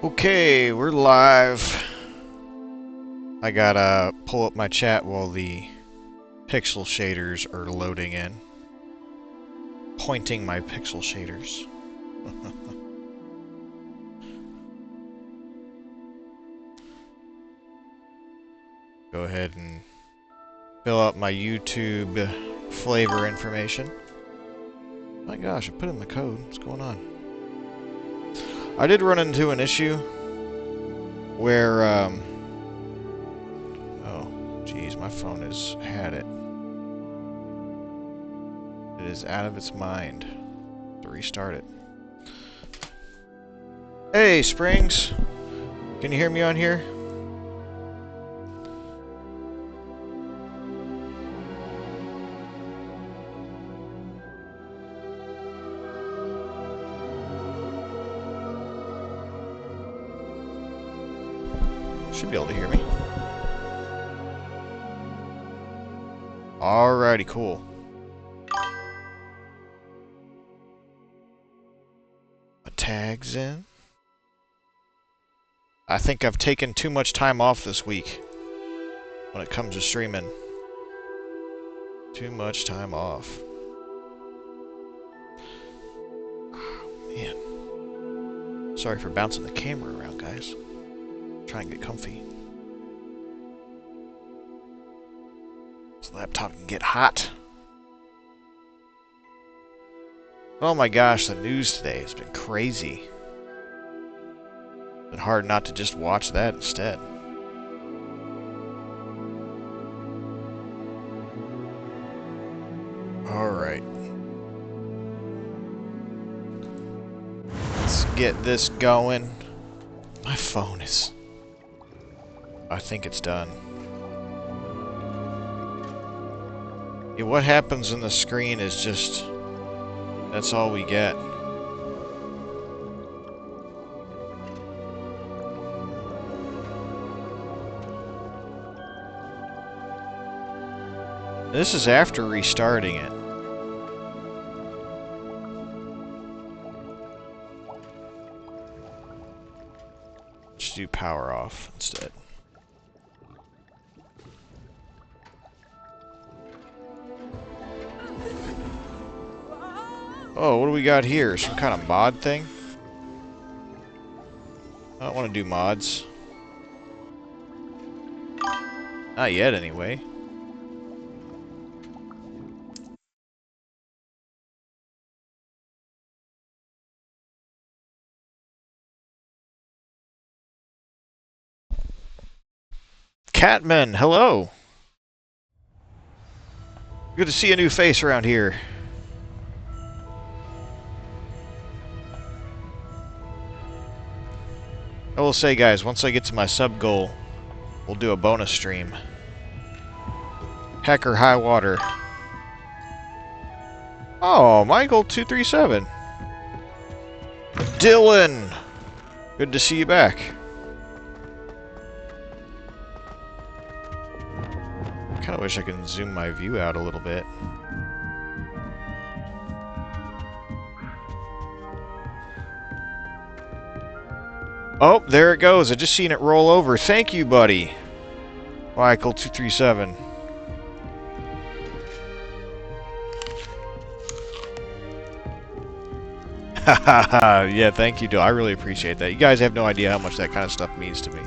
Okay, we're live. I gotta pull up my chat while the pixel shaders are loading in. Pointing my pixel shaders. Go ahead and fill out my YouTube flavor information. My gosh, I put in the code. What's going on? I did run into an issue where, oh, geez, my phone has had it. It is out of its mind. To restart it. Hey, Springs! Can you hear me on here? Should be able to hear me. Alrighty, cool. My tags in. I think I've taken too much time off this week when it comes to streaming. Too much time off. Oh, man. Sorry for bouncing the camera around, guys. Try and get comfy. This laptop can get hot. Oh my gosh, the news today has been crazy. It's been hard not to just watch that instead. Alright. Let's get this going. My phone is... I think it's done. Yeah, what happens on the screen is just... That's all we get. This is after restarting it. Let's do power off instead. Oh, what do we got here? Some kind of mod thing? I don't want to do mods. Not yet, anyway. Catman, hello! Good to see a new face around here. I will say, guys, once I get to my sub goal, we'll do a bonus stream. Heck or high water. Oh, Michael237. Dylan! Good to see you back. Kinda wish I could zoom my view out a little bit. Oh, there it goes. I just seen it roll over. Thank you, buddy. Michael237. Yeah, thank you, Dill. I really appreciate that. You guys have no idea how much that kind of stuff means to me.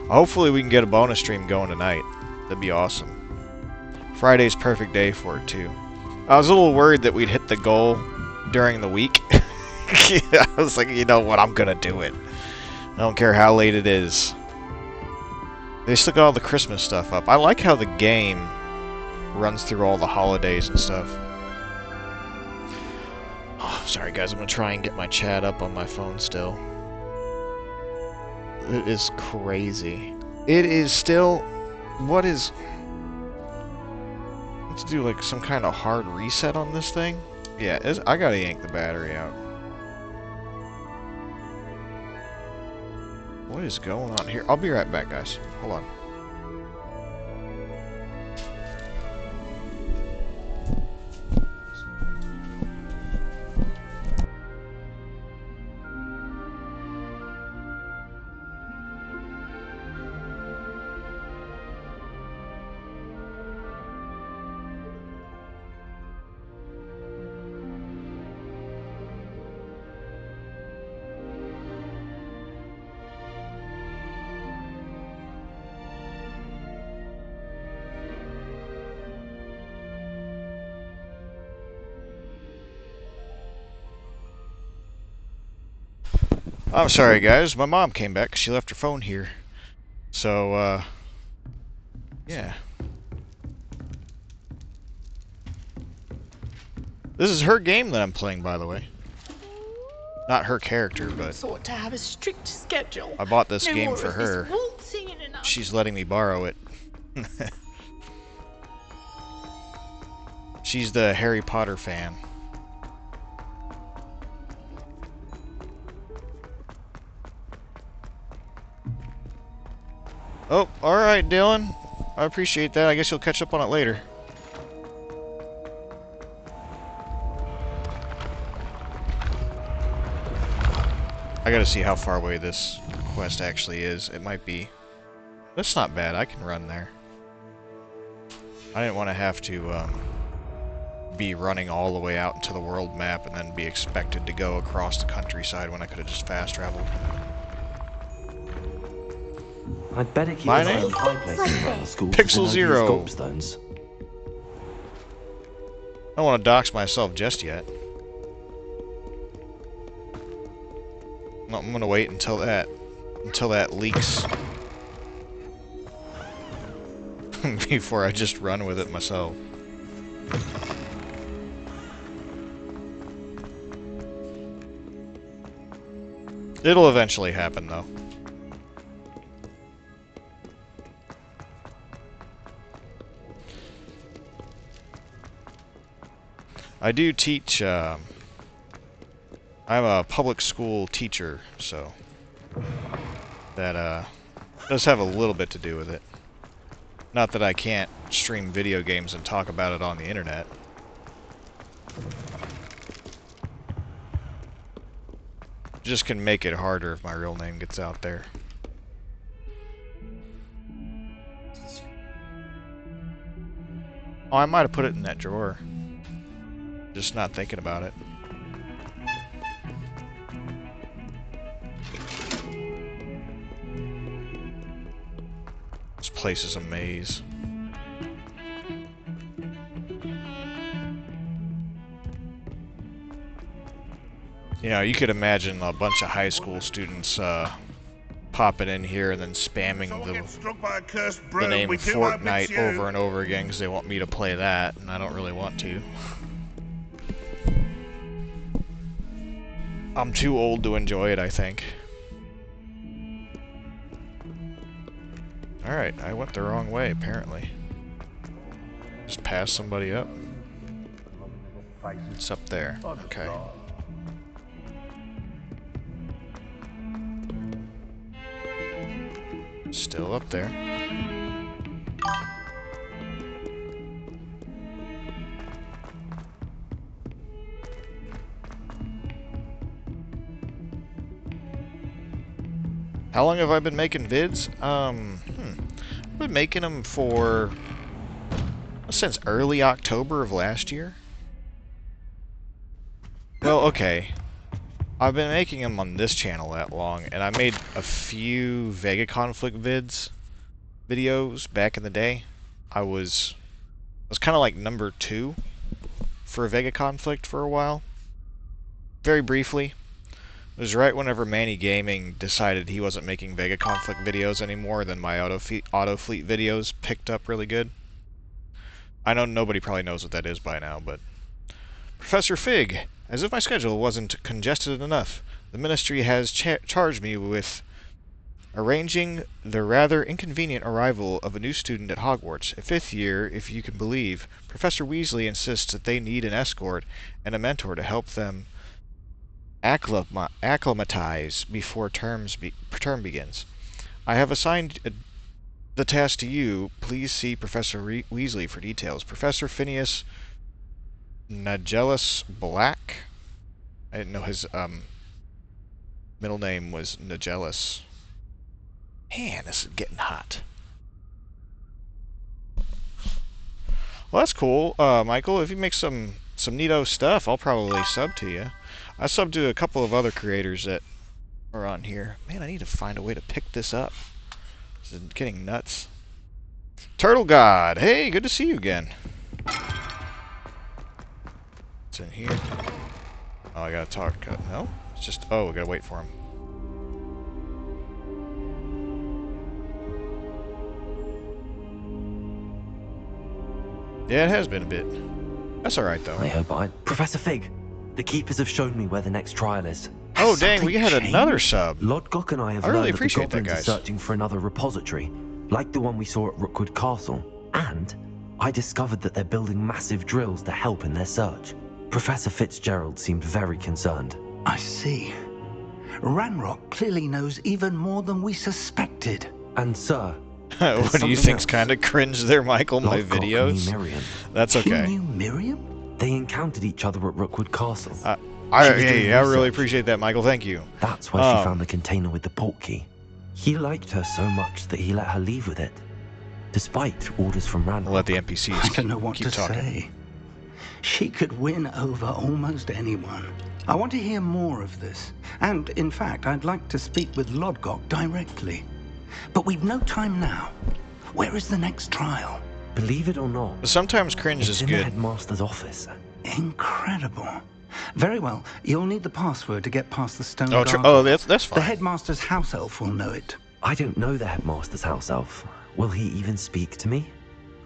Hopefully we can get a bonus stream going tonight. That'd be awesome. Friday's perfect day for it, too. I was a little worried that we'd hit the goal during the week. I was like, you know what, I'm gonna do it. I don't care how late it is. They still got all the Christmas stuff up. I like how the game runs through all the holidays and stuff. Oh, sorry guys, I'm gonna try and get my chat up on my phone still. It is crazy. It is still... What is... Let's do like some kind of hard reset on this thing. Yeah, I gotta yank the battery out. What is going on here? I'll be right back, guys. Hold on. I'm sorry, guys. My mom came back. She left her phone here. So, yeah. This is her game that I'm playing, by the way. Not her character, but Thought to have a strict schedule. I bought this No game more for of this her. waltzing in and out. She's letting me borrow it. She's the Harry Potter fan. Oh, alright, Dylan. I appreciate that. I guess you'll catch up on it later. I gotta see how far away this quest actually is. It might be... That's not bad. I can run there. I didn't want to have to, be running all the way out into the world map and then be expected to go across the countryside when I could have just fast traveled. I'd better keep My an eye name? on high places around the school. Pixel Zero. Gobstones. I don't want to dox myself just yet. No, I'm gonna wait until that leaks before I just run with it myself. It'll eventually happen, though. I do teach, I'm a public school teacher, so that, does have a little bit to do with it. Not that I can't stream video games and talk about it on the internet. Just can make it harder if my real name gets out there. Oh, I might have put it in that drawer. Just not thinking about it. This place is a maze. You know, you could imagine a bunch of high school students popping in here and then spamming the name Fortnite over and over again because they want me to play that, and I don't really want to. I'm too old to enjoy it, I think. Alright, I went the wrong way, apparently. Just passed somebody up. It's up there. Okay. Still up there. How long have I been making vids? I've been making them for since early October of last year. Well, okay. I've been making them on this channel that long, and I made a few Vega Conflict videos back in the day. I was kind of like number 2 for Vega Conflict for a while. Very briefly. It was right whenever Manny Gaming decided he wasn't making Vega Conflict videos anymore, then my Autofleet videos picked up really good. I know nobody probably knows what that is by now, but... Professor Fig, as if my schedule wasn't congested enough, the Ministry has charged me with arranging the rather inconvenient arrival of a new student at Hogwarts, a 5th year, if you can believe. Professor Weasley insists that they need an escort and a mentor to help them acclimatize before term begins. I have assigned the task to you. Please see Professor Weasley for details. Professor Phineas Nigellus Black. I didn't know his middle name was Nigellus. Man, this is getting hot. Well, that's cool, Michael. If you make some neato stuff, I'll probably sub to you. I subbed to a couple of other creators that are on here. Man, I need to find a way to pick this up. This is getting nuts. Turtle God! Hey, good to see you again. What's in here? Oh, I gotta talk. No? It's just... Oh, we gotta wait for him. Yeah, it has been a bit. That's alright, though. I hope Professor Fig, the keepers have shown me where the next trial is. Oh, dang, we had another sub. Lodgok and I have I really learned that the appreciate that, goblins are guys. searching for another repository, like the one we saw at Rookwood Castle. And I discovered that they're building massive drills to help in their search. Professor Fitzgerald seemed very concerned. I see. Ranrock clearly knows even more than we suspected. And sir, What do you something think's else. kind of cringe there, Michael? My Lodgok videos? knew Miriam. That's He okay. knew Miriam? They encountered each other at Rookwood Castle. I was doing really research. appreciate that, Michael. Thank you. That's where she found the container with the port key. He liked her so much that he let her leave with it, despite orders from Ranrock. We'll let the NPCs I don't know what keep to talking. say. She could win over almost anyone. I want to hear more of this. And, in fact, I'd like to speak with Lodgok directly. But we've no time now. Where is the next trial? Believe it or not, Sometimes cringe it's is in the good. headmaster's office. Incredible. Very well. You'll need the password to get past the stone Oh, gargoyles. that's The fine. headmaster's house elf will know it. I don't know the headmaster's house elf. Will he even speak to me?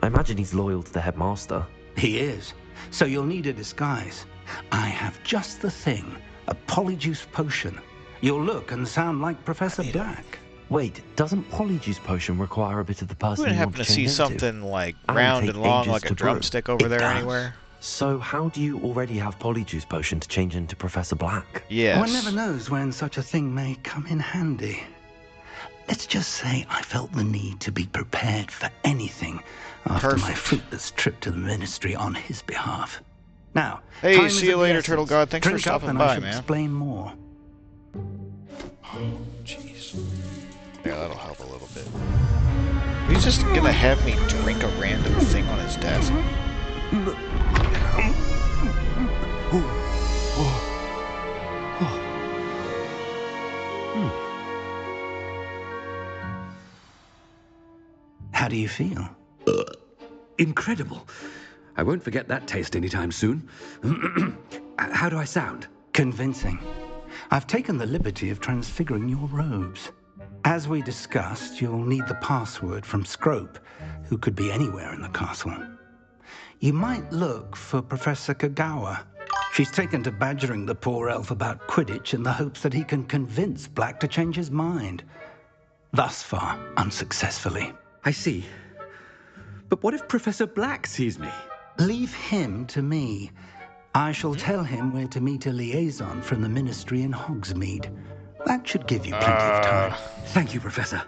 I imagine he's loyal to the headmaster. He is. So you'll need a disguise. I have just the thing. A polyjuice potion. You'll look and sound like Professor Black. Wait, doesn't Polyjuice Potion require a bit of the We person wouldn't you happen want to to see change into? something like And round take and long ages like a to brew. drumstick over It there does. anywhere? So how do you already have Polyjuice Potion to change into Professor Black? Yes. One never knows when such a thing may come in handy. Let's just say I felt the need to be prepared for anything after my Perfect. fruitless trip to the ministry on his behalf. Now, Hey, time is see you of the later, essence. Turtle God. Thanks for Drink up stopping and by, I shall man. explain more. Jeez. Yeah, that'll help a little bit. He's just gonna have me drink a random thing on his desk. How do you feel? Incredible. I won't forget that taste anytime soon. How do I sound? Convincing. I've taken the liberty of transfiguring your robes. As we discussed, you'll need the password from Scrope, who could be anywhere in the castle. You might look for Professor Kagawa. She's taken to badgering the poor elf about Quidditch in the hopes that he can convince Black to change his mind. Thus far, unsuccessfully. I see. But what if Professor Black sees me? Leave him to me. I shall tell him where to meet a liaison from the ministry in Hogsmeade. That should give you plenty of time. Thank you, Professor.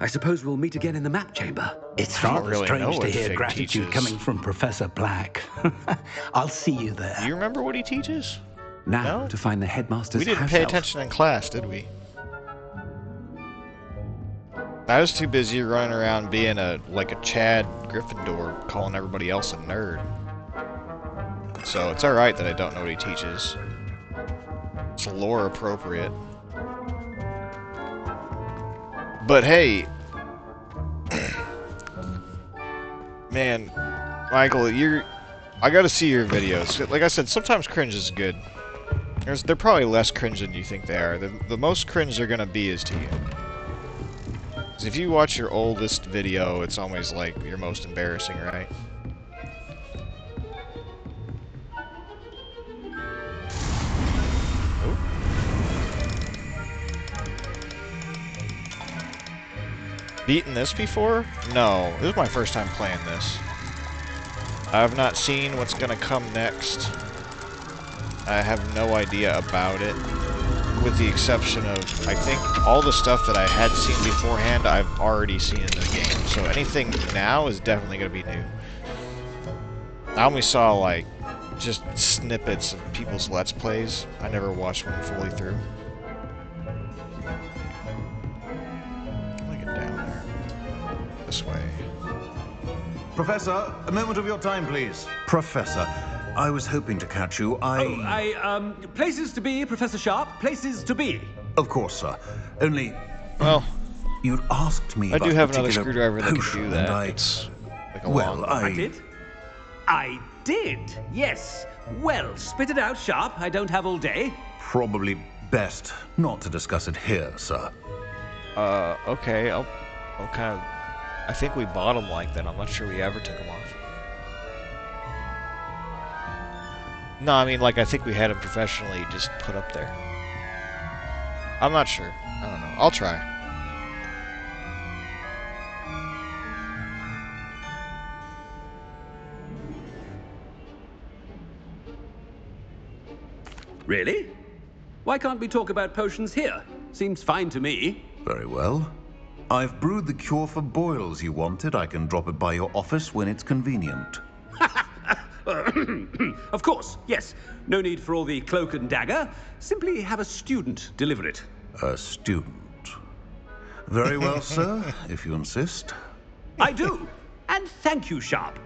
I suppose we'll meet again in the map chamber. It's I don't rather really know strange to what hear Fig gratitude teaches. coming from Professor Black. I'll see you there. Do you remember what he teaches? Now No? to find the headmaster's We didn't house pay elf. attention in class, did we? I was too busy running around being a Chad Gryffindor, calling everybody else a nerd. So it's alright that I don't know what he teaches. It's lore appropriate. But hey, man, Michael, I gotta see your videos. Like I said, sometimes cringe is good. They're probably less cringe than you think they are. The most cringe they're gonna be is to you. 'Cause if you watch your oldest video, it's always like your most embarrassing, right? Beaten this before? No, this is my first time playing this. I have not seen what's gonna come next. I have no idea about it, with the exception of, I think, all the stuff that I had seen beforehand, I've already seen in the game. So anything now is definitely gonna be new. I only saw, like, just snippets of people's Let's Plays. I never watched one fully through. Let me get down there. This way. Professor, a moment of your time, please. Professor, I was hoping to catch you. Places to be, Professor Sharp. Places to be. Of course, sir. Only Well, you'd asked me I about do a have another particular screwdriver that can potion, do that. and It's like a well, long I did. Yes. Well, spit it out, Sharp. I don't have all day. probably best not to discuss it here, sir. Okay, I'll kind of... I think we bought them like that. I'm not sure we ever took them off. No, I mean, like, I think we had him professionally just put up there. I'm not sure. I don't know. I'll try. Really? Why can't we talk about potions here? Seems fine to me. Very well. I've brewed the cure for boils you wanted. I can drop it by your office when it's convenient. Of course, yes. No need for all the cloak and dagger. Simply have a student deliver it. A student. Very well, sir, if you insist. I do. And thank you, Sharp.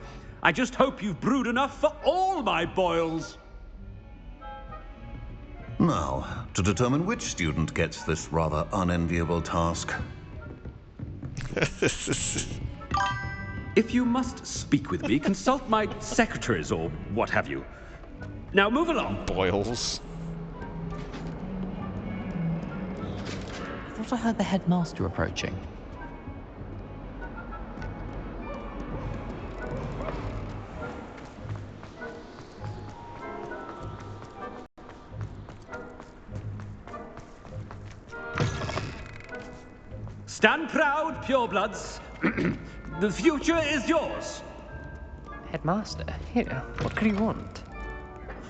I just hope you've brewed enough for all my boils. Now, to determine which student gets this rather unenviable task. If you must speak with me, consult my secretaries or what have you. Now move along. Boils. I thought I heard the headmaster approaching. Stand proud, purebloods. The future is yours. Headmaster? Here, what could he want?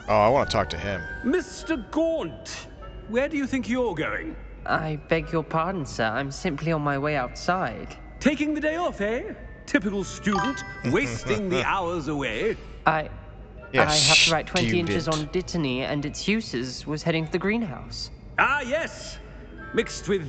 Oh, I want to talk to him. Mr. Gaunt, where do you think you're going? I beg your pardon, sir. I'm simply on my way outside. Taking the day off, eh? Typical student, wasting the hours away. I have to write 20 student. inches on Dittany and its uses. Was heading to the greenhouse. Ah, yes. Mixed with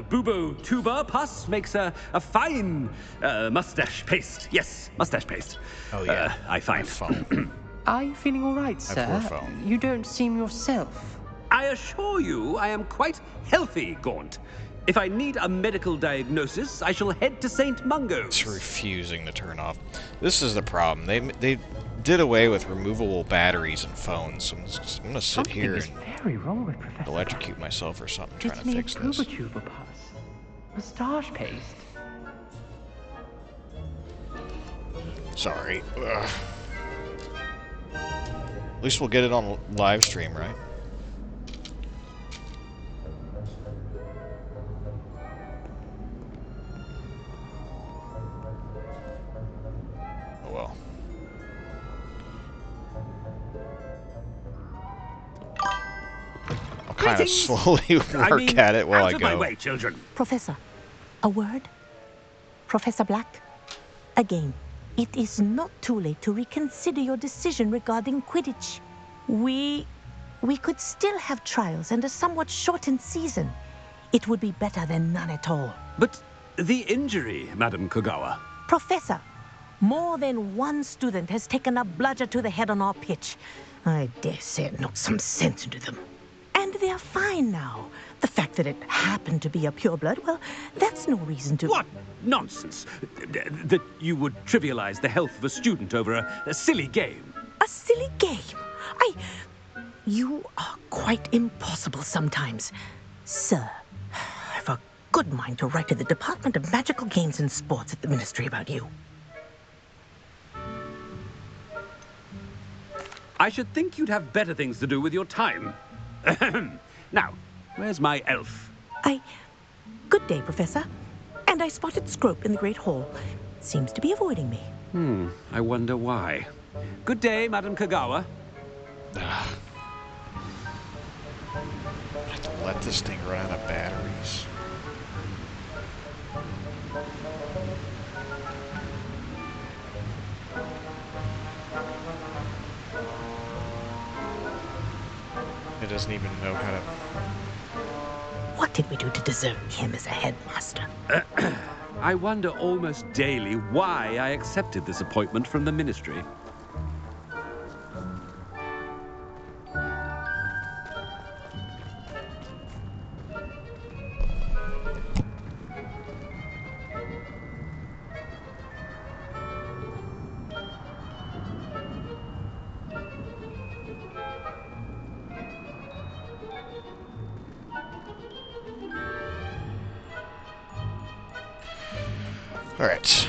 bubo tuber pus makes a fine mustache paste. Yes, mustache paste. Oh, yeah. I find. Phone. Are you feeling all right, sir? poor phone. You don't seem yourself. I assure you, I am quite healthy, Gaunt. If I need a medical diagnosis, I shall head to St. Mungo's. It's refusing to turn off. This is the problem. They did away with removable batteries in phones. So I'm gonna sit Something here is and very wrong with Professor electrocute myself or something trying to Dittany fix and this. tuber pus. Moustache paste. Sorry. Ugh. At least we'll get it on live stream, right? Oh well. I'll kind of Greetings. slowly work at it while I out of my go. way, children. Professor, a word? Professor Black? Again, it is not too late to reconsider your decision regarding Quidditch. We could still have trials and a somewhat shortened season. It would be better than none at all. But the injury, Madam Kogawa. Professor, more than one student has taken a bludger to the head on our pitch. I dare say it knocked some sense into them. And they're fine now. The fact that it happened to be a pureblood, well, that's no reason to... What nonsense! That you would trivialize the health of a student over a silly game. A silly game? You are quite impossible sometimes. Sir, I've a good mind to write to the Department of Magical Games and Sports at the Ministry about you. I should think you'd have better things to do with your time. Now, where's my elf? Good day, Professor. And I spotted Scrope in the Great Hall. Seems to be avoiding me. I wonder why. Good day, Madam Kogawa. I have to let this thing run out of batteries. It doesn't even know how to... What did we do to deserve him as a headmaster? I wonder almost daily why I accepted this appointment from the Ministry. Alright.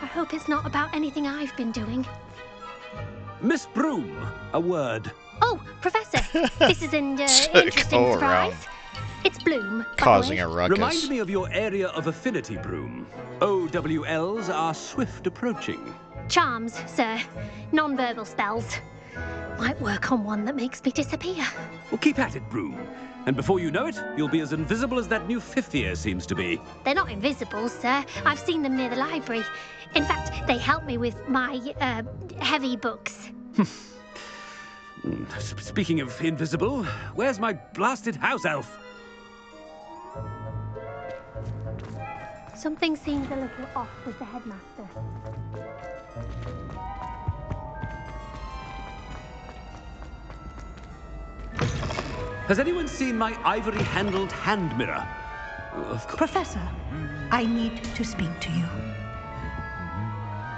I hope it's not about anything I've been doing. Miss Broom, a word. Oh, Professor, this is an interesting Go surprise. around. It's Bloom, Causing by a the way. ruckus. Remind me of your area of affinity, Broom. OWLs are swift approaching. Charms, sir. Non-verbal spells. Might work on one that makes me disappear. Well, keep at it, Broom. And before you know it, you'll be as invisible as that new fifth year seems to be. They're not invisible, sir. I've seen them near the library. In fact, they help me with my, heavy books. Speaking of invisible, where's my blasted house elf? Something seems a little off with the headmaster. Has anyone seen my ivory-handled hand mirror? Of course. Professor, I need to speak to you.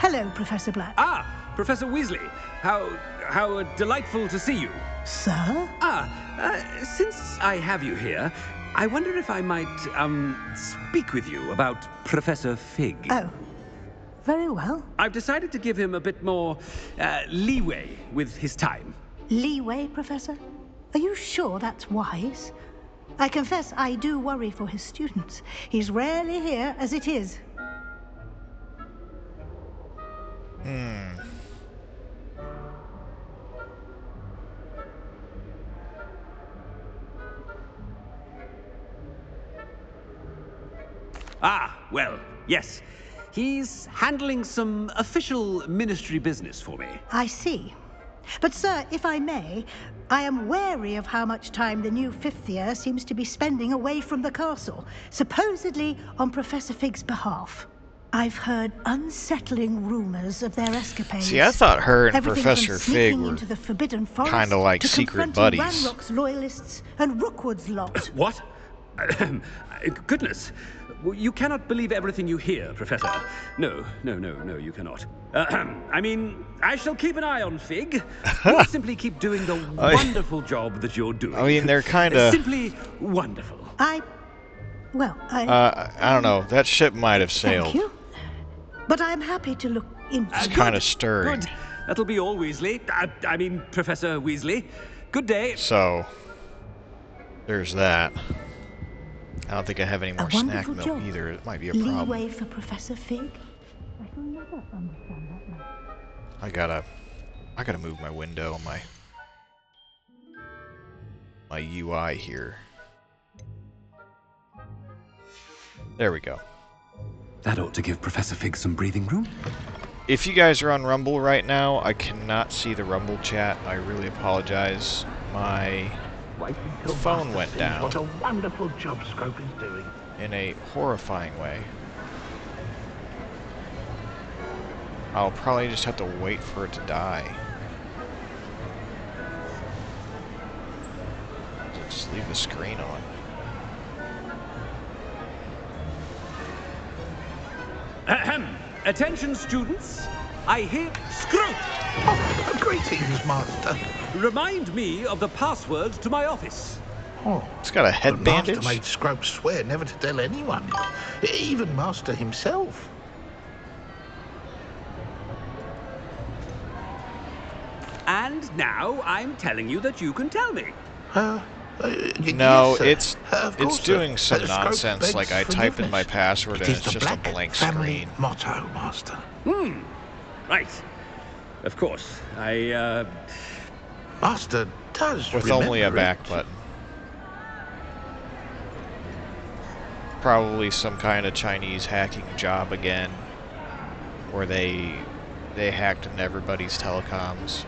Hello, Professor Black. Ah, Professor Weasley. How delightful to see you. Sir? Since I have you here, I wonder if I might, speak with you about Professor Fig. Oh, very well. I've decided to give him a bit more, leeway with his time. Leeway, Professor? Are you sure that's wise? I confess I do worry for his students. He's rarely here as it is. Ah, well, yes. He's handling some official ministry business for me. I see. But, sir, if I may, I am wary of how much time the new fifth year seems to be spending away from the castle, supposedly on Professor Fig's behalf. I've heard unsettling rumors of their escapades. See, I thought her and Everything Professor from Fig sneaking were into the Forbidden Forest kind of like to secret confronting buddies. Ranrock's loyalists and Rookwood's lot. What? Goodness. You cannot believe everything you hear, Professor. No, you cannot. I mean, I shall keep an eye on Fig. You simply keep doing the wonderful job that you're doing. I mean, they're kind of... Simply wonderful. I I don't know. That ship might have sailed. Thank you. But I'm happy to look into It's kind of stirring. Good. That'll be all, Weasley. I mean, Professor Weasley. Good day. So, there's that. I don't think I have any more snack wonderful milk job. either. It might be a problem. leeway for Professor Fig. I shall never understand that man. I gotta move my window, my UI here. There we go. That ought to give Professor Fig some breathing room. If you guys are on Rumble right now, I cannot see the Rumble chat. I really apologize. My phone went down. What a wonderful job Scrope is doing. In a horrifying way. I'll probably just have to wait for it to die. Just leave the screen on. Ahem. Attention, students. I hear Scrope. Oh, greetings, Master. Remind me of the password to my office. Oh, It's got a head the bandage. Master made Scrope swear never to tell anyone, even Master himself. And now I'm telling you that you can tell me. No, yes, of course, it's doing some Scrope nonsense. begs Like I type in my forgiveness. password It and is it's the just a Black blank family screen. motto, Master. Right. Of course. Master does With only a remember back it. button. Probably some kind of Chinese hacking job again, where they hacked into everybody's telecoms,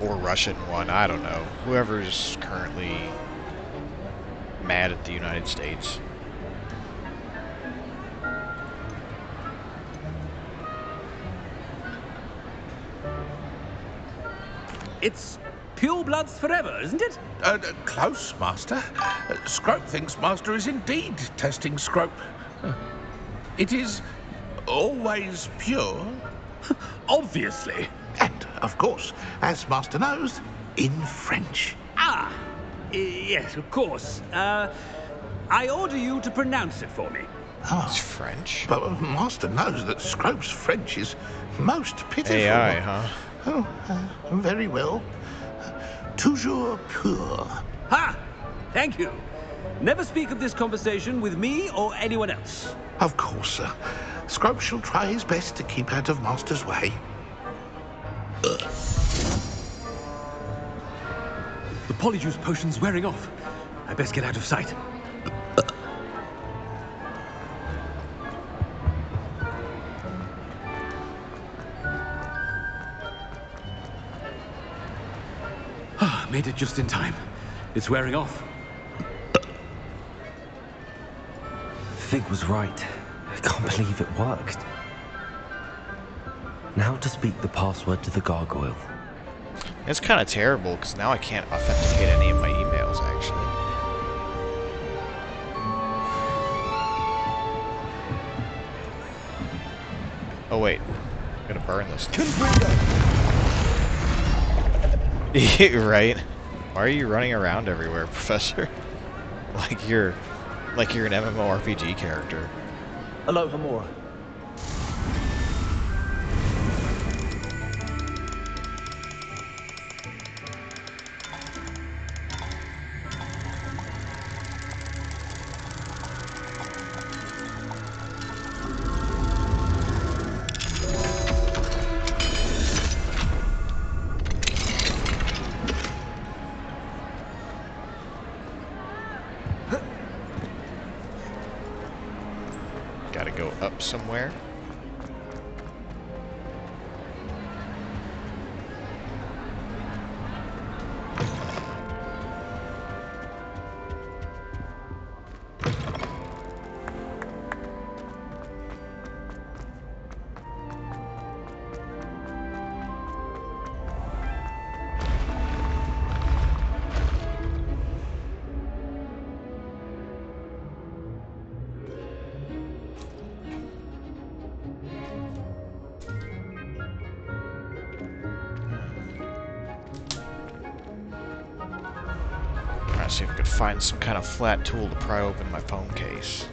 or Russian one. I don't know. Whoever's currently mad at the United States. It's pure bloods forever, isn't it? Close, Master. Scrope thinks Master is indeed testing Scrope. It is always pure. Obviously. And, of course, as Master knows, in French. Yes, of course. I order you to pronounce it for me. It's French? But Master knows that Scrope's French is most pitiful. AI, huh? Oh, very well. Toujours pur. Ha! Thank you. Never speak of this conversation with me or anyone else. Of course, sir. Scrope shall try his best to keep out of Master's way. The polyjuice potion's wearing off. I best get out of sight. Made it just in time. It's wearing off. Fig was right. I can't believe it worked. Now to speak the password to the gargoyle. It's kind of terrible, because now I can't authenticate any of my emails, actually. Oh, wait. I'm gonna burn this. Right? Why are you running around everywhere, Professor? like you're an MMORPG character. Hello, Hamura. Gotta go up somewhere. See if I could find some kind of flat tool to pry open my phone case.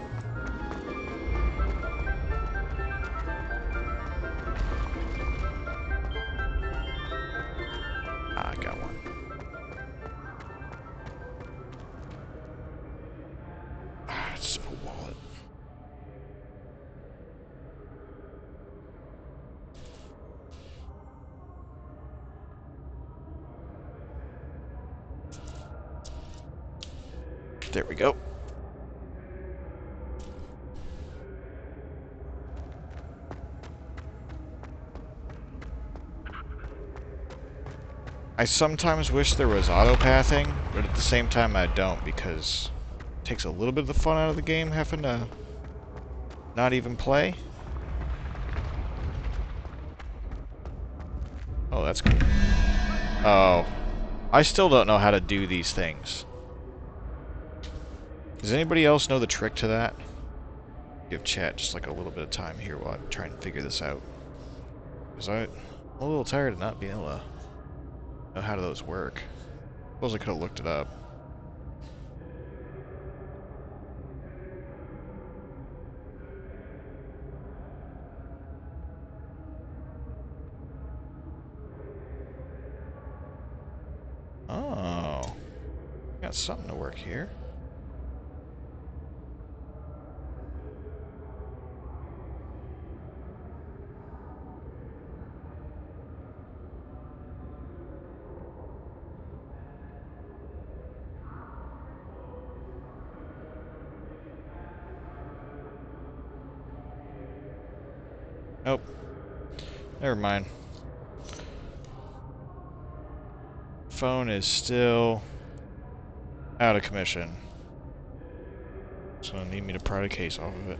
Ah, I got one. Ah, it's a wallet. There we go. I sometimes wish there was autopathing, but at the same time I don't, because it takes a little bit of the fun out of the game having to not even play. Oh, that's cool. Oh. I still don't know how to do these things. Does anybody else know the trick to that? Give chat just like a little bit of time here while I'm trying to figure this out. Because I'm a little tired of not being able to know how do those work. Suppose I could have looked it up. Oh. Got something to work here. Nope. Never mind. Phone is still out of commission. So I need me to pry the case off of it.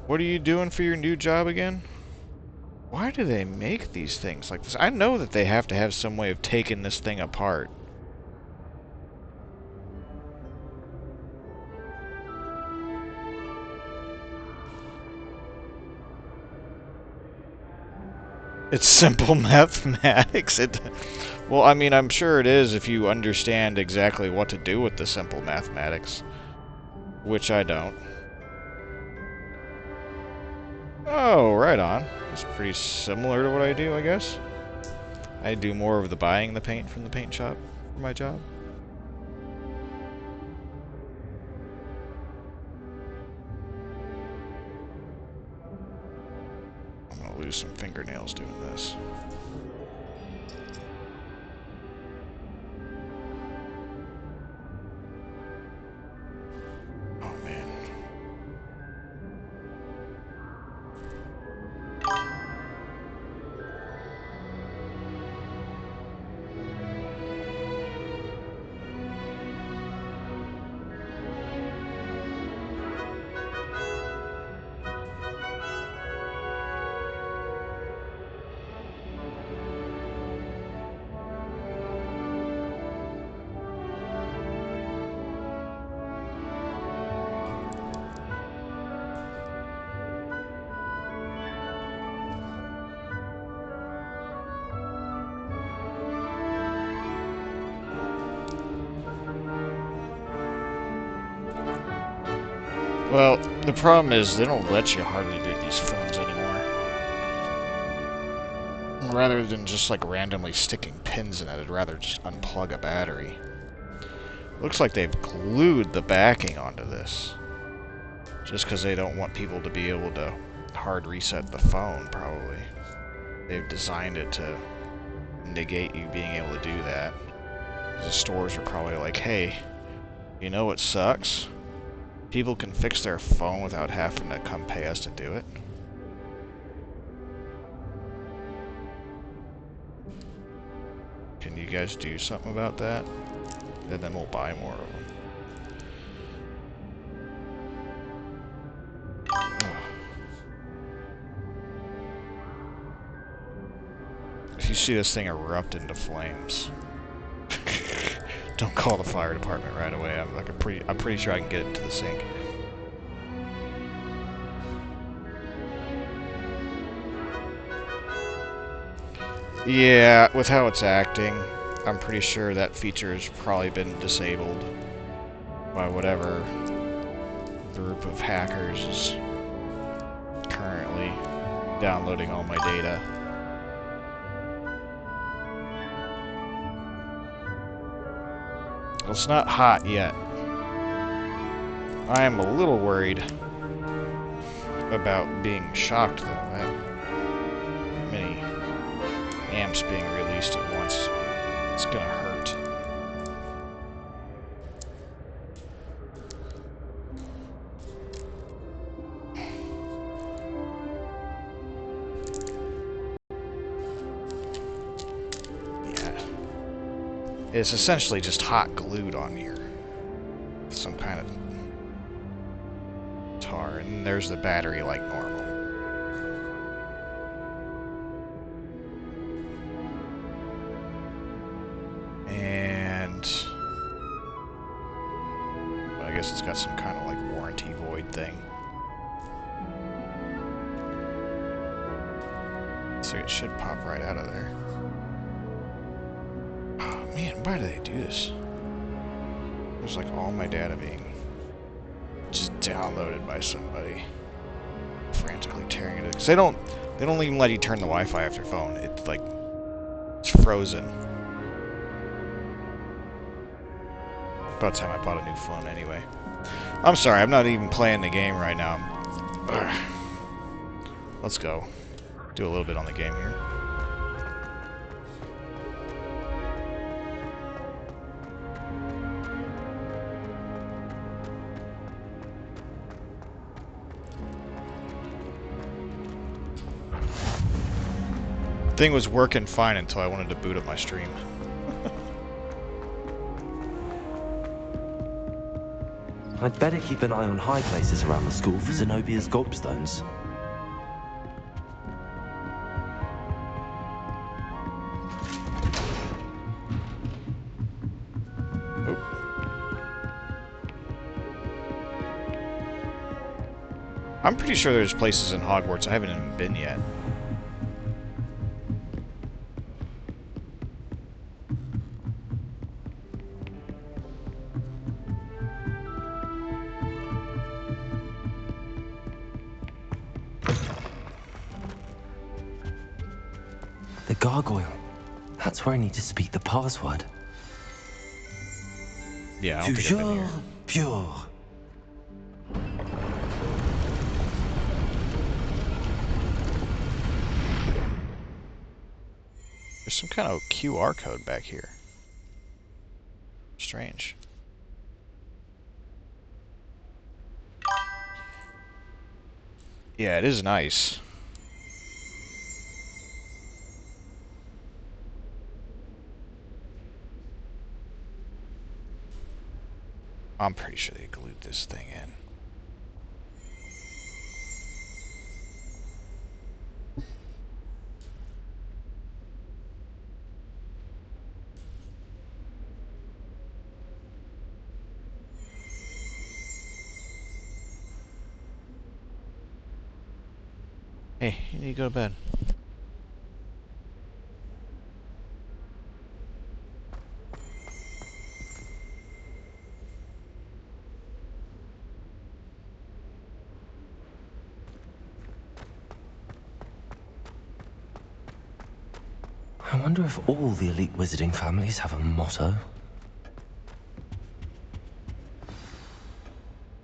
What are you doing for your new job again? Why do they make these things like this? I know that they have to have some way of taking this thing apart. It's simple mathematics. Well, I mean, I'm sure it is if you understand exactly what to do with the simple mathematics. Which I don't. Oh, right on. It's pretty similar to what I do, I guess. I do more of the buying the paint from the paint shop for my job. I'm gonna lose some fingernails doing this. Oh man. Well, the problem is they don't let you hardly do these phones anymore. Rather than just like randomly sticking pins in it, I'd rather just unplug a battery. Looks like they've glued the backing onto this. Just because they don't want people to be able to hard reset the phone, probably. They've designed it to negate you being able to do that. The stores are probably like, hey, you know what sucks? People can fix their phone without having to come pay us to do it. Can you guys do something about that? And then we'll buy more of them. If you see this thing erupt into flames, don't call the fire department right away. I'm pretty sure I can get it to the sink. Yeah, with how it's acting, I'm pretty sure that feature has probably been disabled by whatever group of hackers is currently downloading all my data. Well, it's not hot yet. I am a little worried about being shocked, though. That many amps being released at once. It's gonna hurt. Yeah. It's essentially just hot glued on here. Some kind of tar. And there's the battery like normal. And I guess it's got some kind of like warranty void thing. So it should pop right out of there. Oh man, why do they do this? There's like all my data being just downloaded by somebody frantically tearing it. Cause they don't even let you turn the Wi-Fi off your phone. It's like it's frozen. About time I bought a new phone anyway. I'm sorry, I'm not even playing the game right now. Let's go. Do a little bit on the game here. Thing was working fine until I wanted to boot up my stream. I'd better keep an eye on high places around the school for Zenobia's gobstones. I'm pretty sure there's places in Hogwarts I haven't even been yet. gargoyle. That's where I need to speak the password. Yeah, I don't think I've been here. Pure. There's some kind of QR code back here. Strange. Yeah, it is nice. I'm pretty sure they glued this thing in. Hey, you need to go to bed. I wonder if all the elite wizarding families have a motto.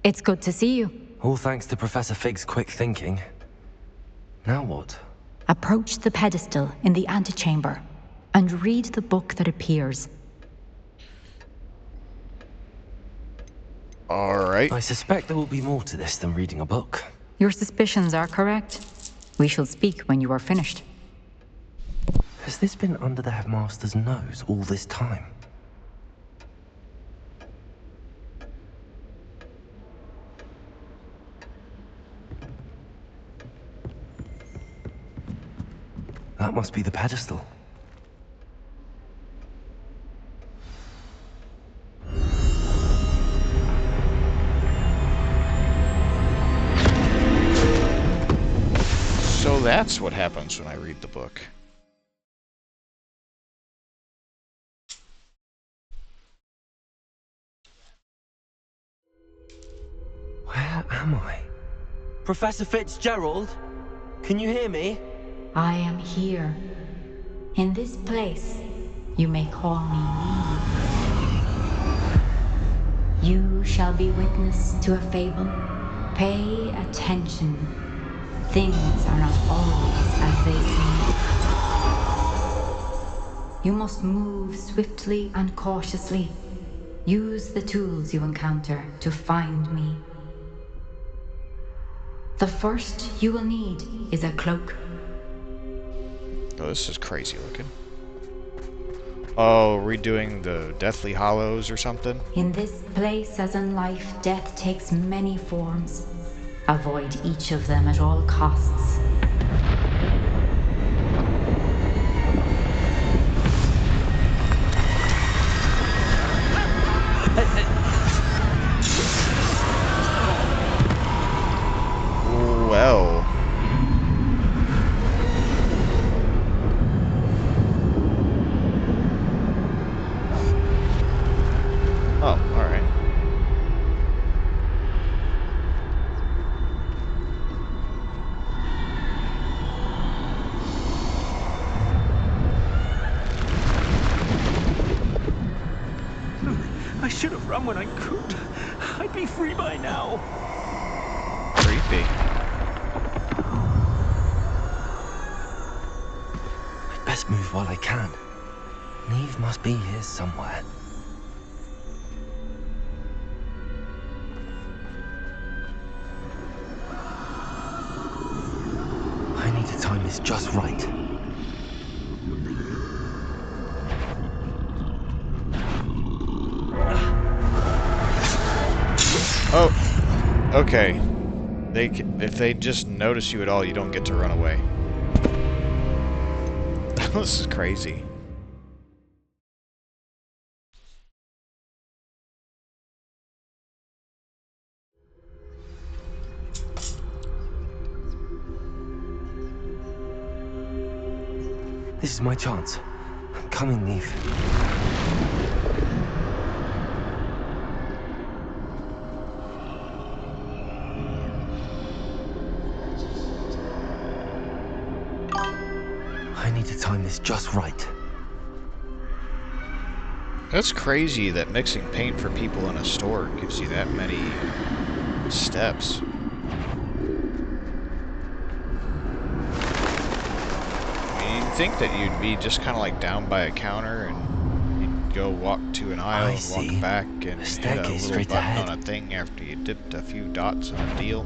It's good to see you. All thanks to Professor Fig's quick thinking. Now what? Approach the pedestal in the antechamber and read the book that appears. Alright. I suspect there will be more to this than reading a book. Your suspicions are correct. We shall speak when you are finished. Has this been under the headmaster's nose all this time? That must be the pedestal. So that's what happens when I read the book. Where am I? Professor Fitzgerald? Can you hear me? I am here. In this place, you may call me Neve. You shall be witness to a fable. Pay attention. Things are not always as they seem. You must move swiftly and cautiously. Use the tools you encounter to find me. The first you will need is a cloak. Oh, this is crazy looking. Oh, redoing the Deathly Hollows or something? In this place, as in life, death takes many forms. Avoid each of them at all costs. Well. Oh, alright. I should have run when I could. I'd be free by now. Creepy. I'd best move while I can. Neve must be here somewhere. I need to time this just right. Oh, okay. If they just notice you at all, you don't get to run away. This is crazy. This is my chance. I'm coming, Neve. I need to time this just right. That's crazy that mixing paint for people in a store gives you that many steps. I mean, you'd think that you'd be just kind of like down by a counter and you'd go walk to an aisle and walk back and hit a little button on a thing after you dipped a few dots on a deal.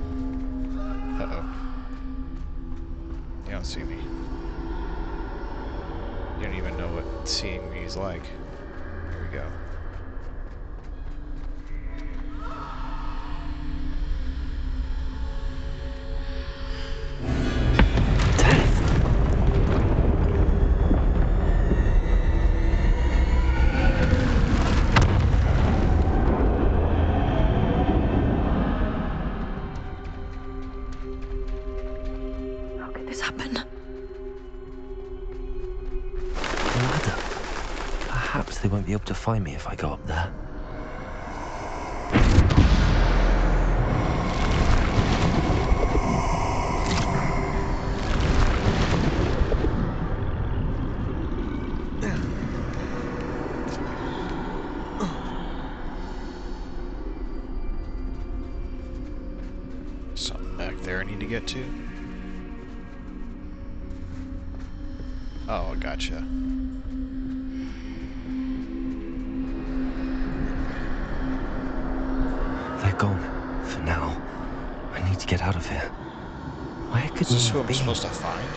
Uh-oh. You don't see me. You don't even know what seeing me is like. Here we go. They won't be able to find me if I go up there. Something back there I need to get to. Oh, gotcha. They're gone. For now. I need to get out of here. Where could Is this who Nina I'm be? supposed to find?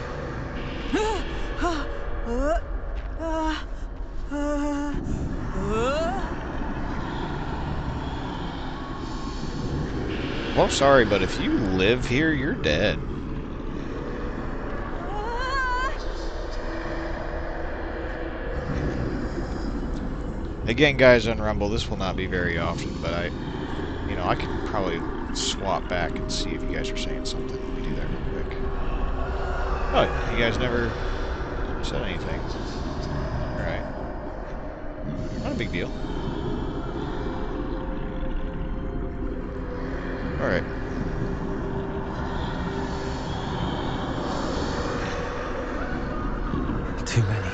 Well, sorry, but if you live here, you're dead. Again, guys on Rumble, this will not be very often, but I can probably swap back and see if you guys are saying something. Let me do that real quick. Oh, you guys never said anything. Alright. Not a big deal. Alright. Too many.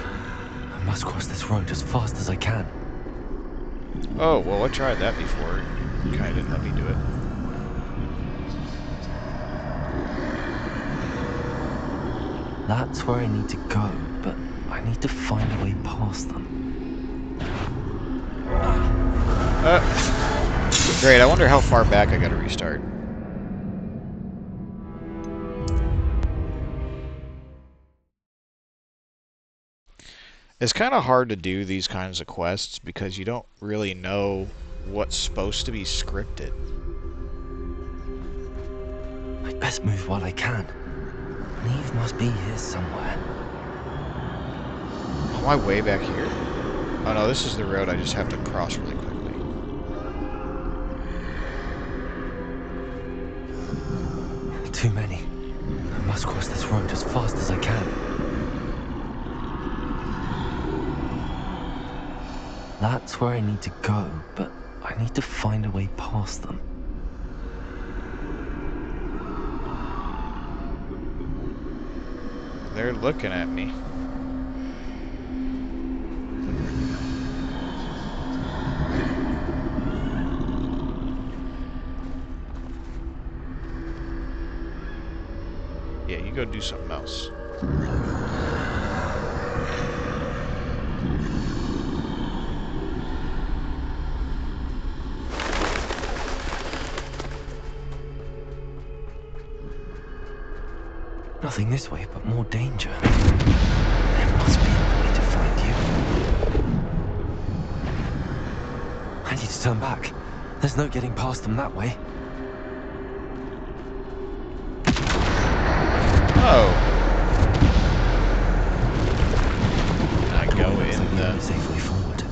I must cross this road as fast as I can. Oh, well, I tried that before. Kinda didn't let me do it. That's where I need to go, but I need to find a way past them. Great, I wonder how far back I gotta restart. It's kind of hard to do these kinds of quests because you don't really know what's supposed to be scripted. I'd best move while I can. Neve must be here somewhere. Am I way back here? Oh no, this is the road I just have to cross really quickly. Too many. I must cross this road as fast as I can. That's where I need to go, but I need to find a way past them. They're looking at me. Yeah, you go do something else. Nothing this way, but more danger. There must be a way to find you. I need to turn back. There's no getting past them that way. Oh. I go in the safe way forward.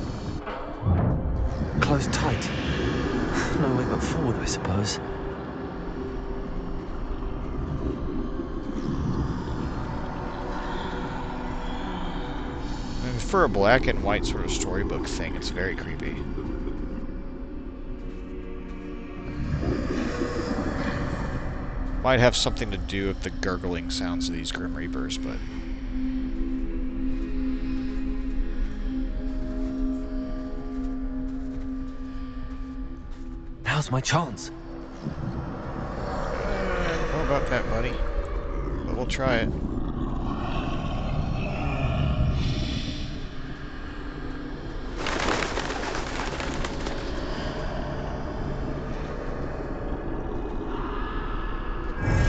Closed tight. No way but forward, I suppose. For a black and white sort of storybook thing, it's very creepy. Might have something to do with the gurgling sounds of these Grim Reapers, but Now's my chance. I don't know about that, buddy. But we'll try it.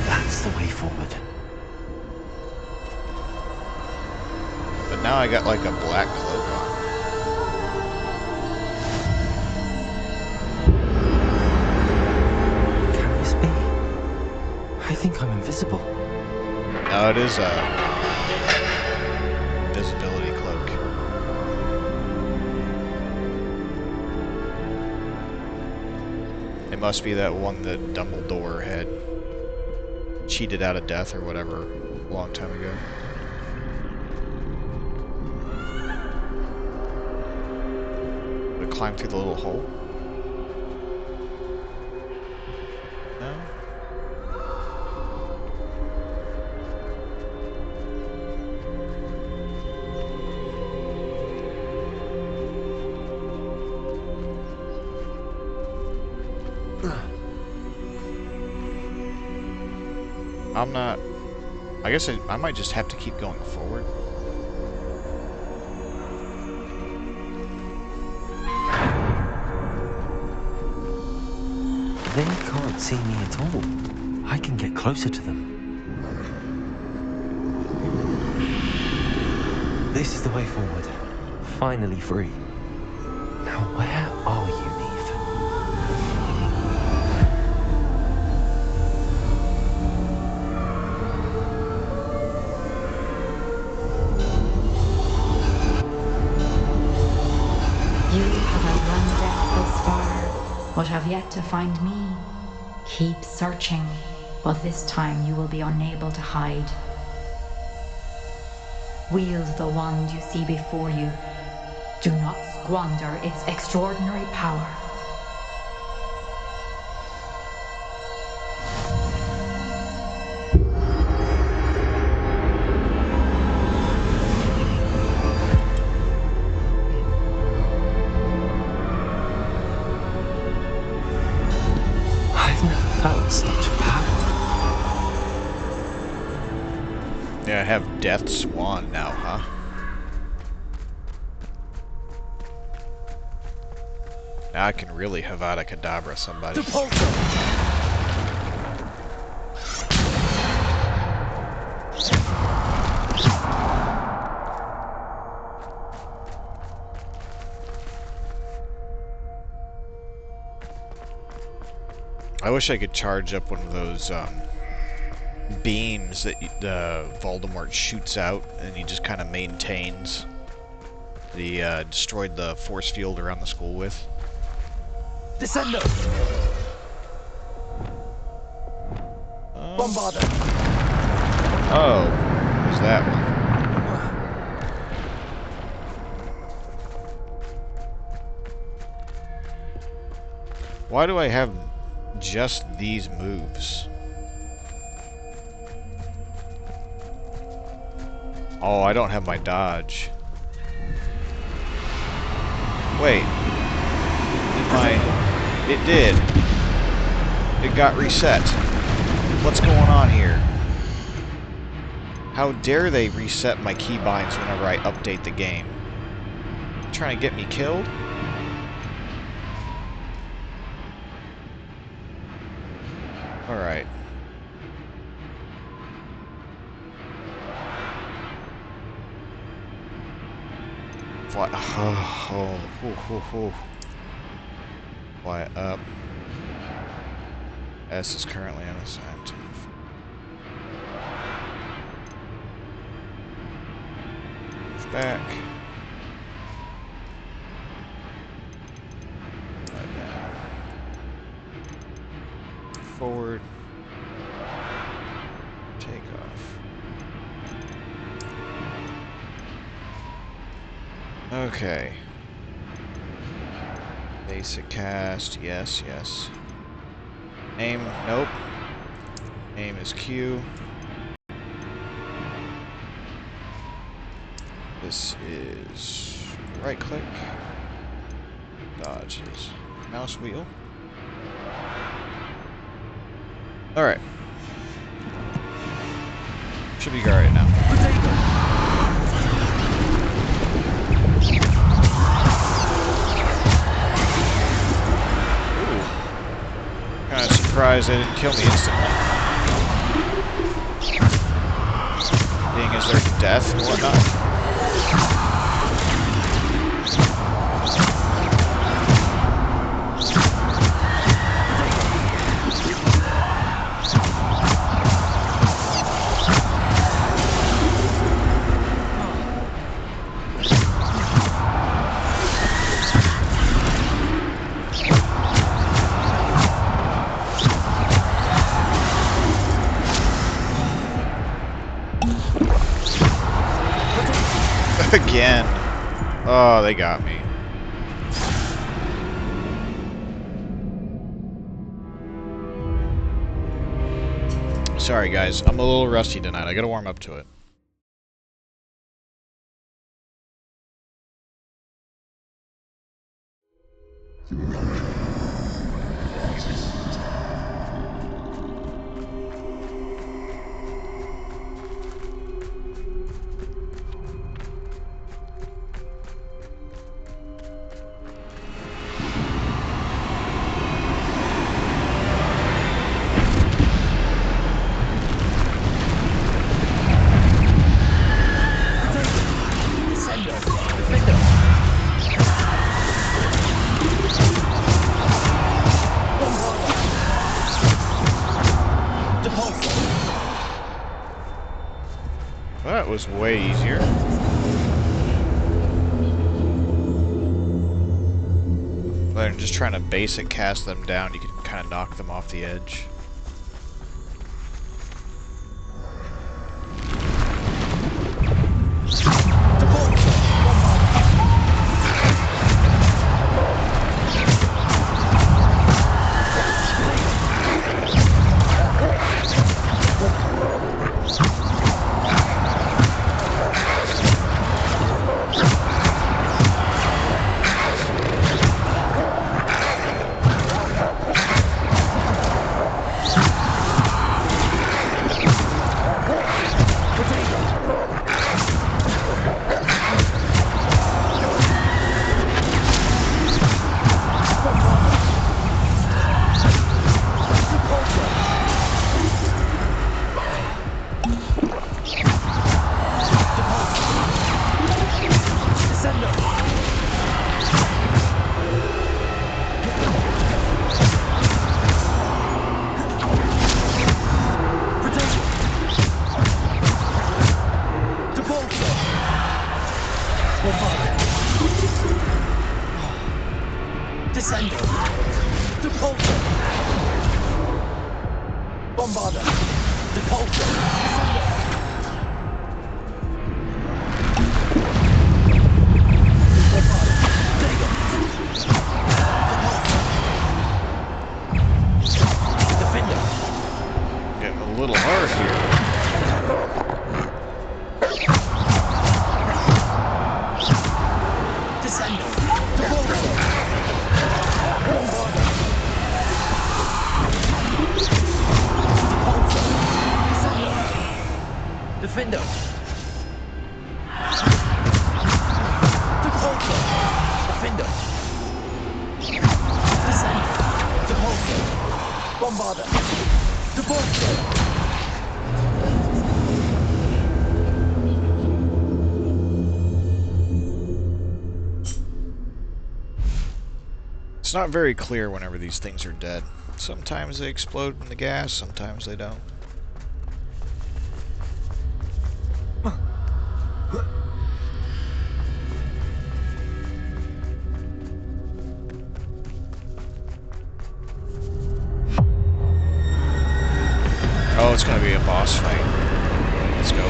That's the way forward. But now I got like a black cloak on. Can this be? I think I'm invisible. No, it is a invisibility cloak. It must be that one that Dumbledore had cheated out of death or whatever a long time ago. Would it climb through the little hole? No? I'm not... I guess I might just have to keep going forward. They can't see me at all. I can get closer to them. This is the way forward. Finally free. Now where are you, Neve? You have outrun death thus far, but have yet to find me. Keep searching, but this time you will be unable to hide. Wield the wand you see before you. Do not squander its extraordinary power. I've never felt such power. Yeah, I have Death's Wand now, huh? Now I can really Avada Kedavra somebody. I wish I could charge up one of those beams that Voldemort shoots out, and he just kind of maintains. He destroyed the force field around the school with. Descendo! Bombarda! Oh, there's that one. Why do I have just these moves? Oh, I don't have my dodge. Wait. It did. It got reset. What's going on here? How dare they reset my keybinds whenever I update the game? Trying to get me killed? Alright. Fly. Fly up. S is currently unassigned to move. Move back. Fly down. Forward. Take off. Okay. Basic cast. Yes, yes. Aim. Nope. Aim is Q. This is right click. Dodge is mouse wheel. Alright. Should be alright now. Ooh. Kinda surprised they didn't kill me instantly. Being as their death and whatnot. Again. Oh, they got me. Sorry guys, I'm a little rusty tonight. I gotta warm up to it. That was way easier. Rather than just trying to basic cast them down, you can kind of knock them off the edge. It's not very clear whenever these things are dead. Sometimes they explode in the gas, sometimes they don't. Oh, it's gonna be a boss fight. Let's go.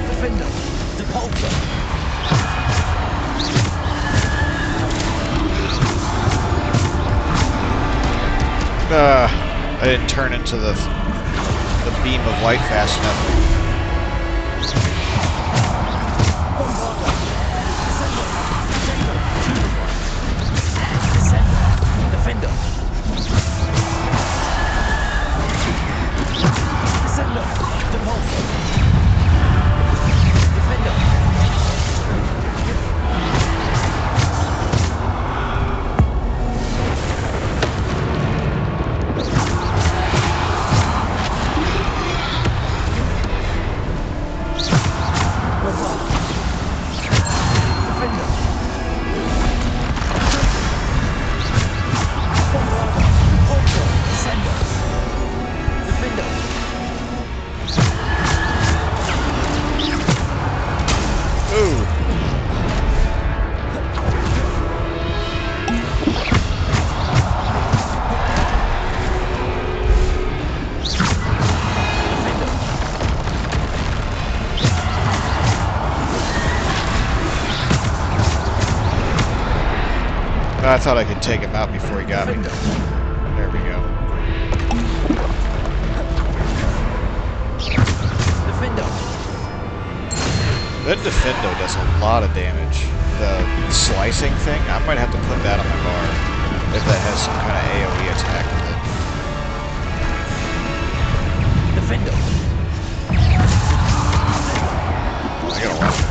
Defender, Depulso. I didn't turn into the beam of light fast enough. I thought I could take him out before he got me. There we go. That Defendo does a lot of damage. The slicing thing, I might have to put that on my bar if that has some kind of AoE attack with it. Defendo. I gotta watch it.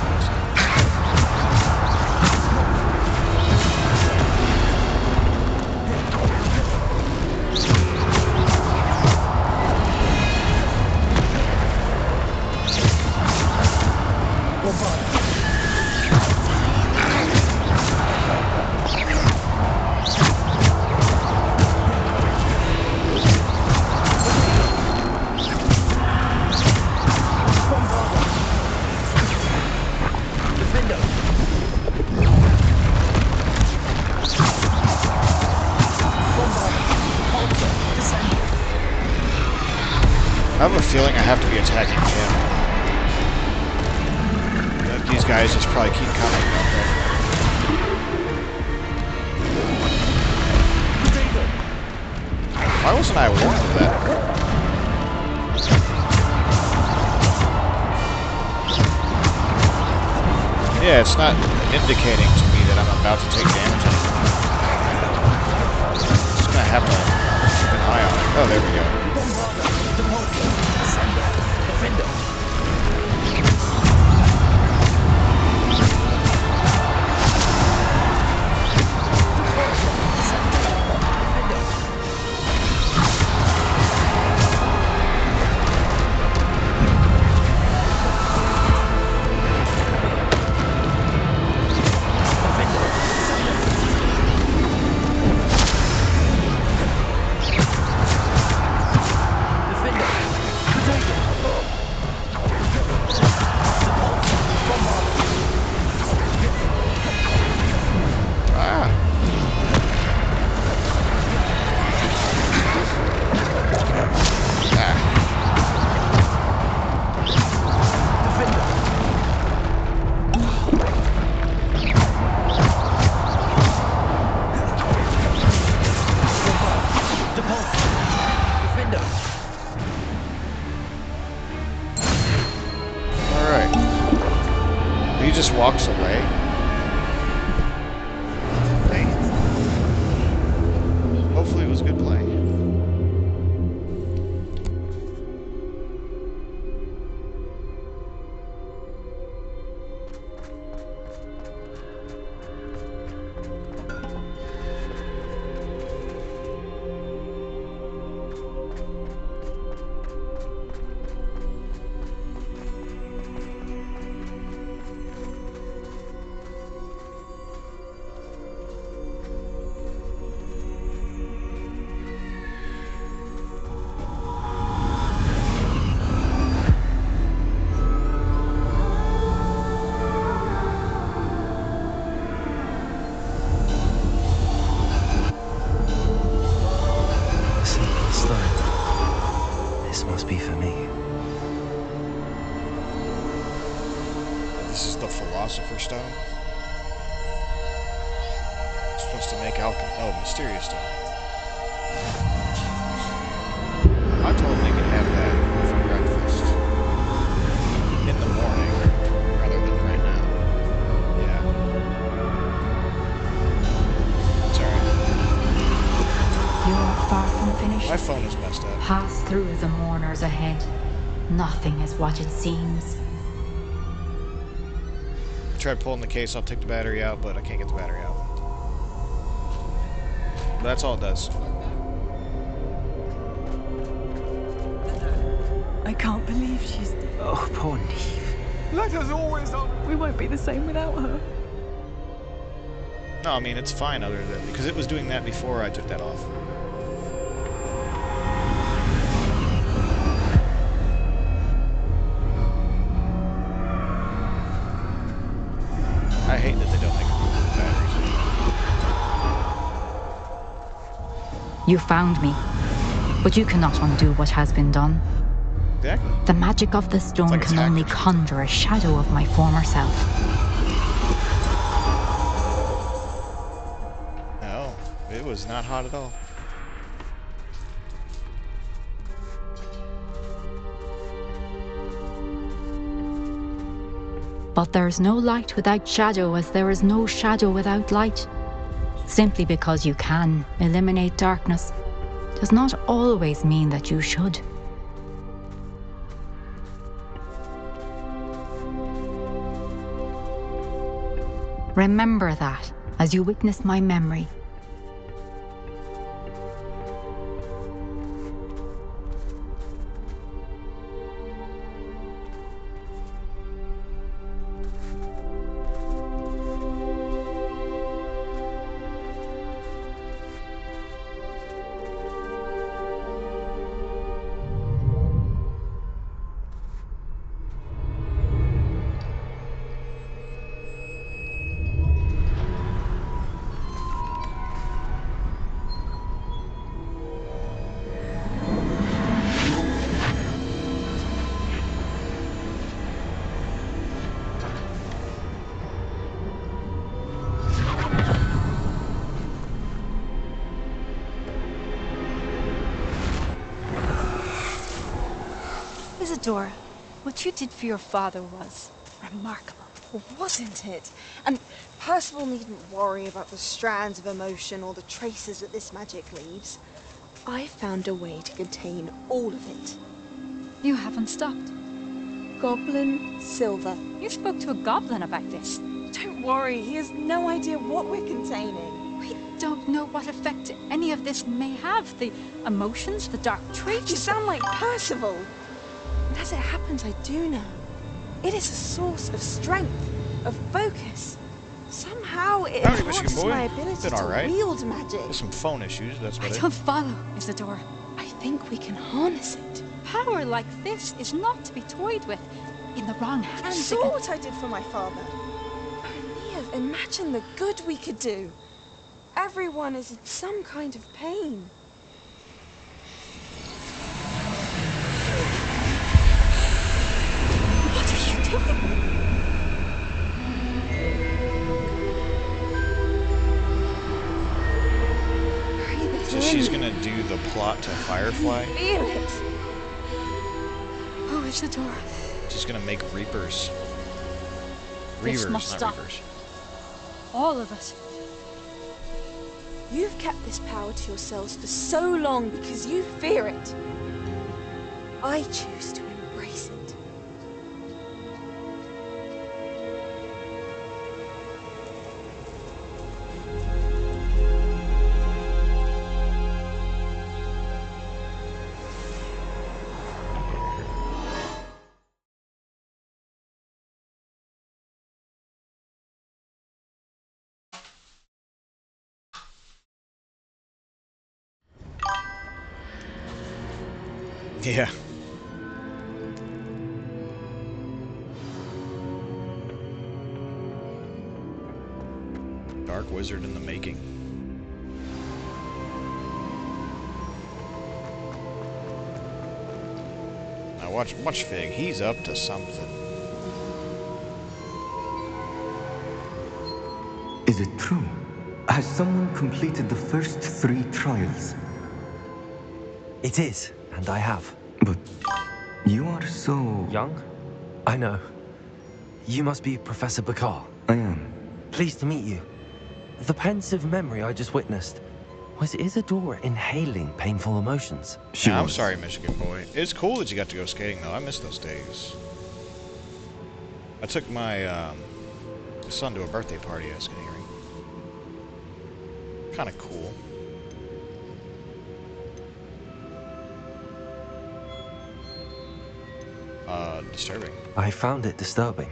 I have a feeling I have to be attacking him. These guys just probably keep coming. Why wasn't I warned of that? Yeah, it's not indicating to me that I'm about to take damage. I'm just gonna have to keep an eye on it. Oh, there we go. Just walks away. Hey. Hopefully it was good play. This must be for me. This is the Philosopher's Stone. It's supposed to make alchemy. Oh, Mysterious Stone. I told them they could have that for breakfast. In the morning, rather than right now. Yeah. It's alright. You are far from finished. My phone is messed up. Pass through the mourners ahead. Nothing is what it seems. I tried pulling the case, I'll take the battery out, but I can't get the battery out. But that's all it does. I can't believe she's... Oh, poor Neve. Let us always on. We won't be the same without her. No, I mean, it's fine other than... Because it was doing that before I took that off. I hate that they don't make batteries anymore. You found me, but you cannot undo what has been done. Exactly. The magic of the stone like can only conjure a shadow of my former self. No, it was not hot at all. But there is no light without shadow, as there is no shadow without light. Simply because you can eliminate darkness does not always mean that you should. Remember that as you witness my memory. Isadora, what you did for your father was remarkable, wasn't it? And Percival needn't worry about the strands of emotion or the traces that this magic leaves. I found a way to contain all of it. You haven't stopped. Goblin Silver. You spoke to a goblin about this. Don't worry, he has no idea what we're containing. We don't know what effect any of this may have. The emotions, the dark traits. You sound like Percival. And as it happens, I do know. It is a source of strength, of focus. Somehow it enhances my ability to wield magic. There's some phone issues, that's what I don't follow, Isadora. I think we can harness it. Power like this is not to be toyed with. In the wrong hands. You saw what I did for my father. Oh, Nia, imagine the good we could do. Everyone is in some kind of pain. What are you doing? So she's gonna do the plot to Firefly? Feel it. Oh, Isadora. She's gonna make Reapers. This Reavers, must not stop. Reapers. All of us. You've kept this power to yourselves for so long because you fear it. I choose to embrace it. Yeah. Dark Wizard in the making. Now watch Fig. He's up to something. Is it true? Has someone completed the first 3 trials? It is. and I have. But you are so... Young? I know. You must be Professor Bakar. I am. Pleased to meet you. The pensive memory I just witnessed, was Isadora inhaling painful emotions? Yeah, I'm sorry, Michigan boy. It's cool that you got to go skating, though. I miss those days. I took my son to a birthday party at a skating rink. Kind of cool. Disturbing. I found it disturbing.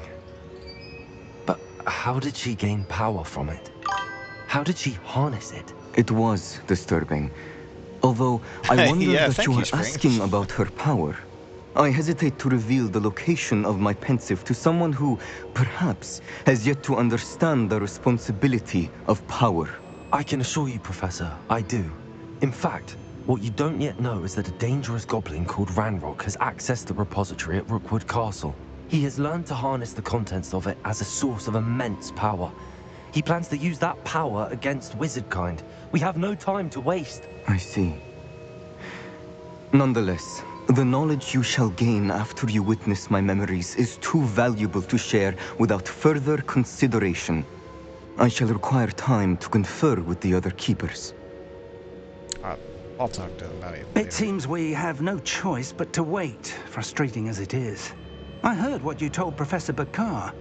But how did she gain power from it? How did she harness it? It was disturbing. Although I wonder that you are asking about her power. I hesitate to reveal the location of my pensive to someone who, perhaps, has yet to understand the responsibility of power. I can assure you, Professor, I do. In fact, what you don't yet know is that a dangerous goblin called Ranrock has accessed the repository at Rookwood Castle. He has learned to harness the contents of it as a source of immense power. He plans to use that power against wizardkind. We have no time to waste. I see. Nonetheless, the knowledge you shall gain after you witness my memories is too valuable to share without further consideration. I shall require time to confer with the other keepers. I'll talk to them about it. It seems we have no choice but to wait, frustrating as it is. I heard what you told Professor Bakar.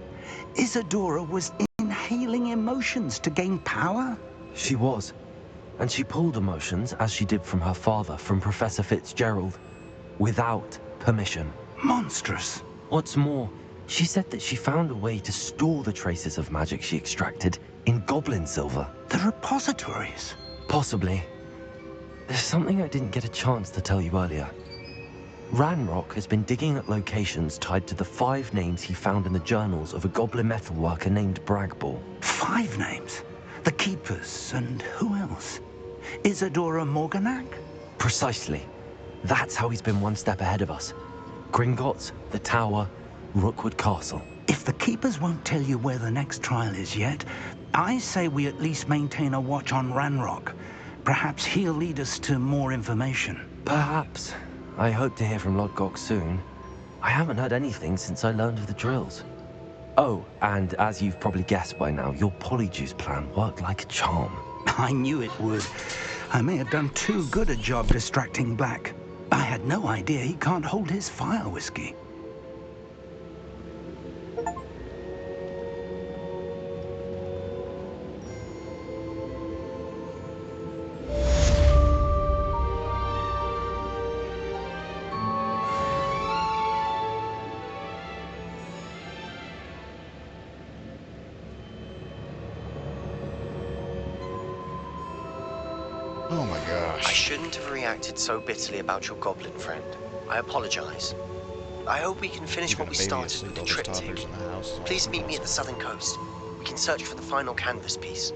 Isadora was inhaling emotions to gain power? She was. And she pulled emotions, as she did from her father, from Professor Fitzgerald, without permission. Monstrous. What's more, she said that she found a way to store the traces of magic she extracted in goblin silver. The repositories? Possibly. There's something I didn't get a chance to tell you earlier. Ranrock has been digging at locations tied to the 5 names he found in the journals of a goblin metalworker named Bragball. 5 names? The Keepers, and who else? Isadora Morganac? Precisely. That's how he's been one step ahead of us. Gringotts, the Tower, Rookwood Castle. If the Keepers won't tell you where the next trial is yet, I say we at least maintain a watch on Ranrock. Perhaps he'll lead us to more information. Perhaps. I hope to hear from Lodgok soon. I haven't heard anything since I learned of the drills. Oh, and as you've probably guessed by now, your Polyjuice plan worked like a charm. I knew it would. I may have done too good a job distracting Black. I had no idea he can't hold his fire whiskey. Oh my gosh. I shouldn't have reacted so bitterly about your goblin friend. I apologize. I hope we can finish what we started with the triptych. Please meet me at the southern coast. We can search for the final canvas piece.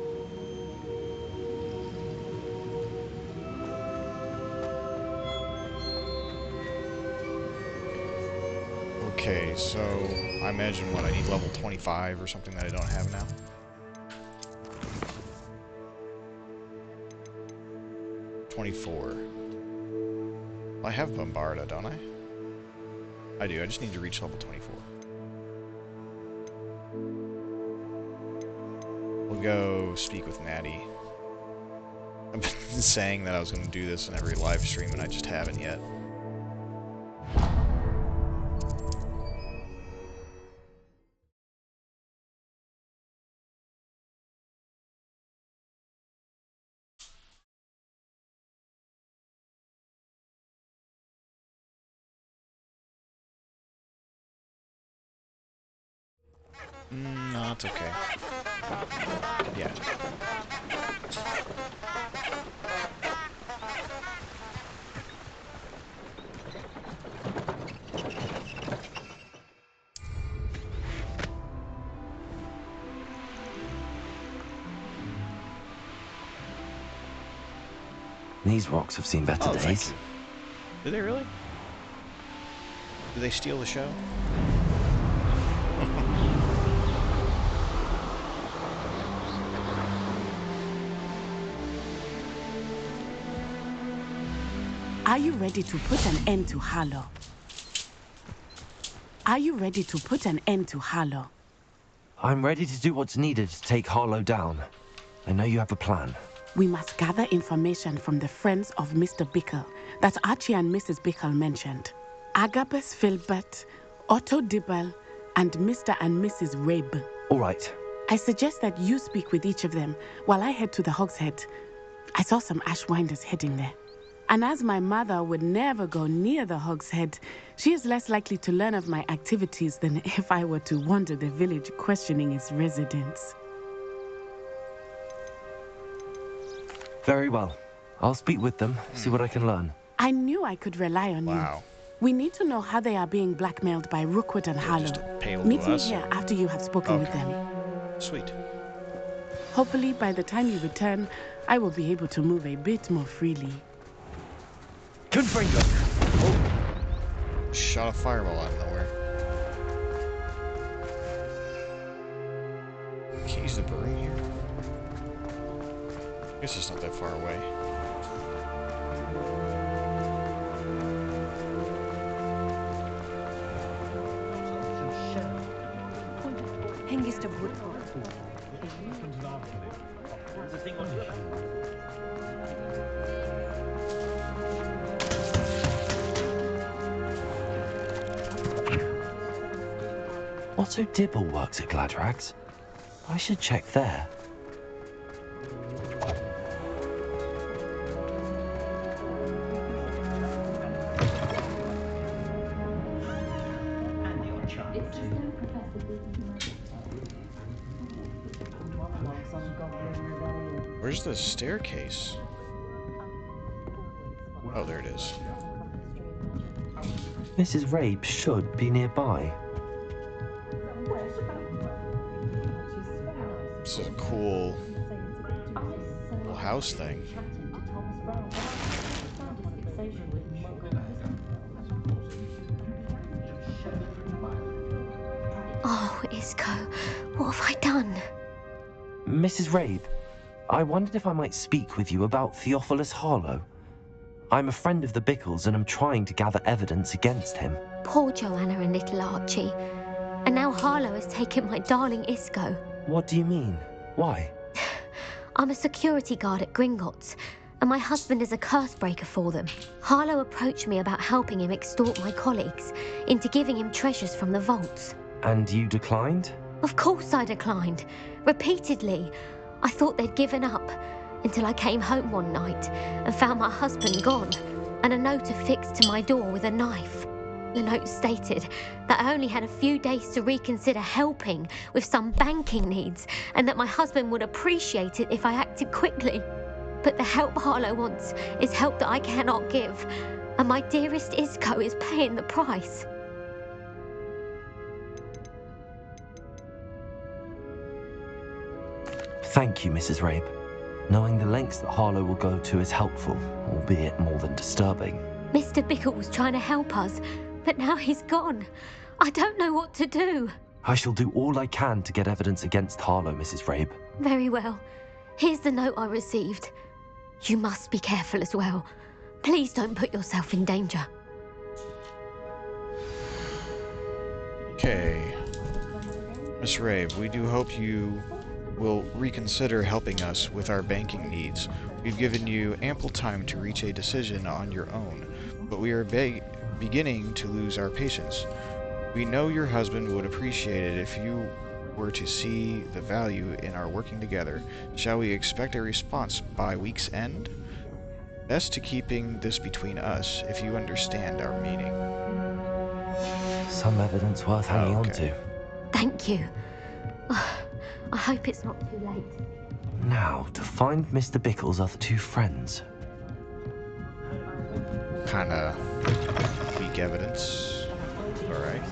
Okay, so I imagine what I need level 25 or something that I don't have now. I have Bombarda, don't I? I do, I just need to reach level 24. We'll go speak with Natty. I've been saying that I was going to do this in every live stream and I just haven't yet. No, it's okay. Yeah. These rocks have seen better days. Did they really? Did they steal the show? Are you ready to put an end to Harlow? Are you ready to put an end to Harlow? I'm ready to do what's needed to take Harlow down. I know you have a plan. We must gather information from the friends of Mr. Bickle that Archie and Mrs. Bickle mentioned. Agabus Filbert, Otto Dibble, and Mr. and Mrs. Rabe. All right. I suggest that you speak with each of them while I head to the Hogshead. I saw some Ashwinders heading there. And as my mother would never go near the Hogshead, she is less likely to learn of my activities than if I were to wander the village questioning its residents. Very well. I'll speak with them, see what I can learn. I knew I could rely on you. We need to know how they are being blackmailed by Rookwood and Harlow. Meet me here after you have spoken with them. Sweet. Hopefully, by the time you return, I will be able to move a bit more freely. Confringo! Oh. Shot a fireball out of nowhere. Can you use the broom here? I guess it's not that far away. Otto Dibble works at Gladrags. I should check there. Where's the staircase? Oh, there it is. Mrs. Rabe should be nearby. This is a cool house thing. Oh, Isco, what have I done? Mrs. Rabe, I wondered if I might speak with you about Theophilus Harlow. I'm a friend of the Bickles and I'm trying to gather evidence against him. Poor Joanna and little Archie. And now Harlow has taken my darling Isco. What do you mean? Why? I'm a security guard at Gringotts, and my husband is a curse breaker for them. Harlow approached me about helping him extort my colleagues into giving him treasures from the vaults. And you declined? Of course I declined. Repeatedly. I thought they'd given up, until I came home one night and found my husband gone, and a note affixed to my door with a knife. The note stated that I only had a few days to reconsider helping with some banking needs, and that my husband would appreciate it if I acted quickly. But the help Harlow wants is help that I cannot give, and my dearest Isco is paying the price. Thank you, Mrs. Rabe. Knowing the lengths that Harlow will go to is helpful, albeit more than disturbing. Mr. Bickle was trying to help us, but now he's gone. I don't know what to do. I shall do all I can to get evidence against Harlow, Mrs. Rabe. Very well. Here's the note I received. You must be careful as well. Please don't put yourself in danger. Okay. Miss Rabe, we do hope you will reconsider helping us with our banking needs. We've given you ample time to reach a decision on your own, but we are beginning to lose our patience. We know your husband would appreciate it if you were to see the value in our working together. Shall we expect a response by week's end? Best to keeping this between us, if you understand our meaning. Some evidence worth hanging on to. Thank you. I hope it's not too late. Now, to find Mr. Bickle's other two friends. Kinda weak evidence. Alright.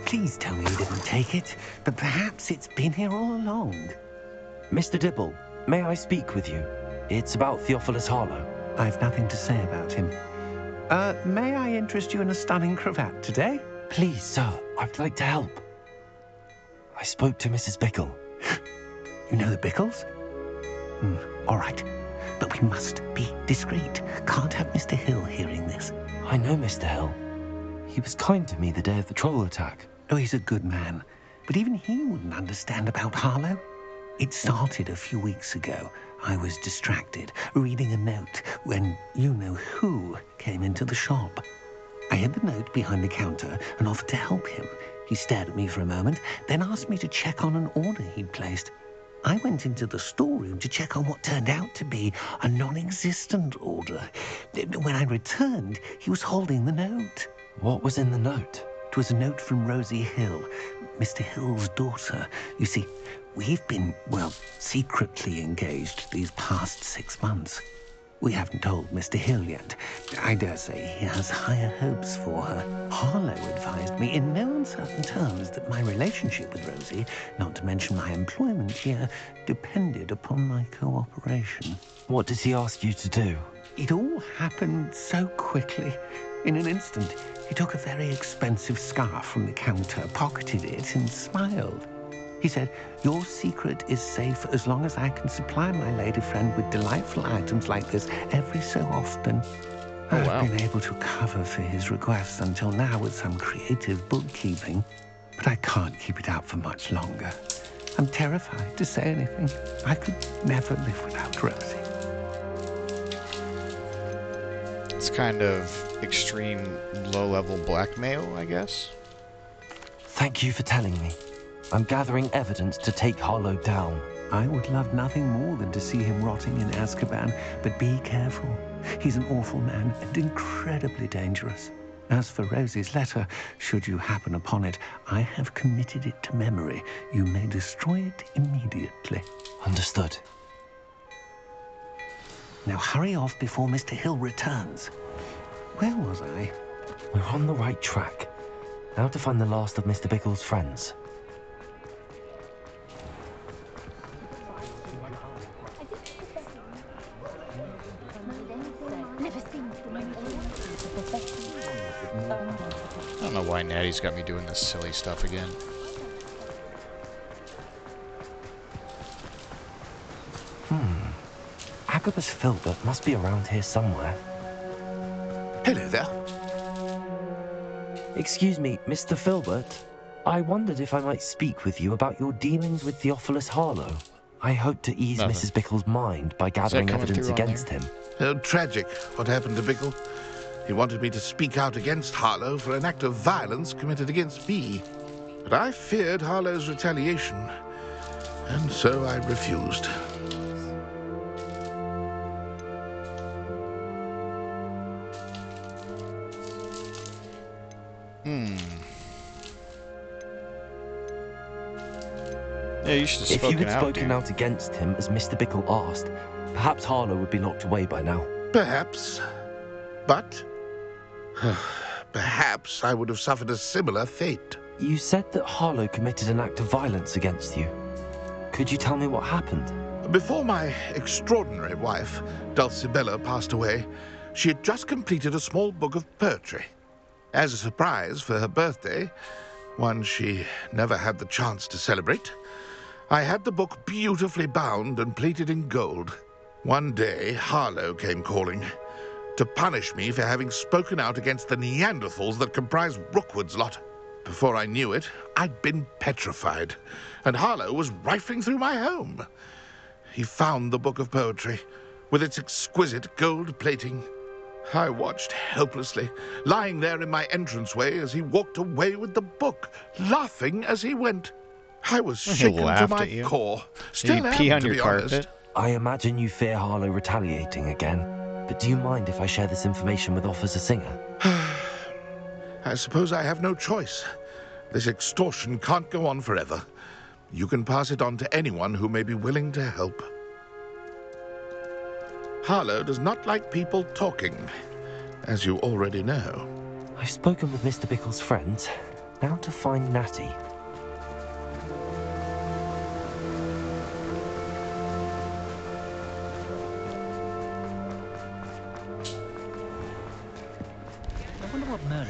Please tell me you didn't take it, but perhaps it's been here all along. Mr. Dibble, may I speak with you? It's about Theophilus Harlow. I've nothing to say about him. May I interest you in a stunning cravat today? Please, sir, I'd like to help. I spoke to Mrs. Bickle. You know the Bickles? All right. But we must be discreet. Can't have Mr. Hill hearing this. I know Mr. Hill. He was kind to me the day of the troll attack. Oh, he's a good man. But even he wouldn't understand about Harlow. It started a few weeks ago. I was distracted, reading a note, when you-know-who came into the shop. I hid the note behind the counter and offered to help him. He stared at me for a moment, then asked me to check on an order he'd placed. I went into the storeroom to check on what turned out to be a non-existent order. When I returned, he was holding the note. What was in the note? It was a note from Rosie Hill, Mr. Hill's daughter. You see, we've been, well, secretly engaged these past 6 months. We haven't told Mr. Hill yet. I dare say he has higher hopes for her. Harlow advised me in no uncertain terms that my relationship with Rosie, not to mention my employment here, depended upon my cooperation. What did he ask you to do? It all happened so quickly. In an instant, he took a very expensive scarf from the counter, pocketed it, and smiled. He said, "Your secret is safe as long as I can supply my lady friend with delightful items like this every so often." I've been able to cover for his requests until now with some creative bookkeeping, but I can't keep it up for much longer. I'm terrified to say anything. I could never live without Rosie. It's kind of extreme low-level blackmail, I guess. Thank you for telling me. I'm gathering evidence to take Harlow down. I would love nothing more than to see him rotting in Azkaban, but be careful. He's an awful man and incredibly dangerous. As for Rosie's letter, should you happen upon it, I have committed it to memory. You may destroy it immediately. Understood. Now hurry off before Mr. Hill returns. Where was I? We're on the right track. Now to find the last of Mr. Bickle's friends. I don't know why Natty's got me doing this silly stuff again. Agabus Filbert must be around here somewhere. Hello there. Excuse me, Mr. Filbert. I wondered if I might speak with you about your dealings with Theophilus Harlow. I hope to ease Mrs. Bickle's mind by gathering evidence against him. Oh, tragic what happened to Bickle. He wanted me to speak out against Harlow for an act of violence committed against me. But I feared Harlow's retaliation, and so I refused. Yeah, you should have spoken out. If you had out, spoken out against him, as Mr. Bickle asked, perhaps Harlow would be locked away by now. Perhaps. But perhaps I would have suffered a similar fate. You said that Harlow committed an act of violence against you. Could you tell me what happened? Before my extraordinary wife, Dulcibella, passed away, she had just completed a small book of poetry. As a surprise for her birthday, one she never had the chance to celebrate, I had the book beautifully bound and plated in gold. One day, Harlow came calling to punish me for having spoken out against the Neanderthals that comprise Rookwood's lot. Before I knew it, I'd been petrified, and Harlow was rifling through my home. He found the book of poetry, with its exquisite gold plating. I watched helplessly, lying there in my entranceway as he walked away with the book, laughing as he went. I was shaken to my core. Still am, pee on to your be carpet? honest. I imagine you fear Harlow retaliating again. But do you mind if I share this information with Officer Singer? I suppose I have no choice. This extortion can't go on forever. You can pass it on to anyone who may be willing to help. Harlow does not like people talking, as you already know. I've spoken with Mr. Bickle's friends. Now to find Natty. what Merlin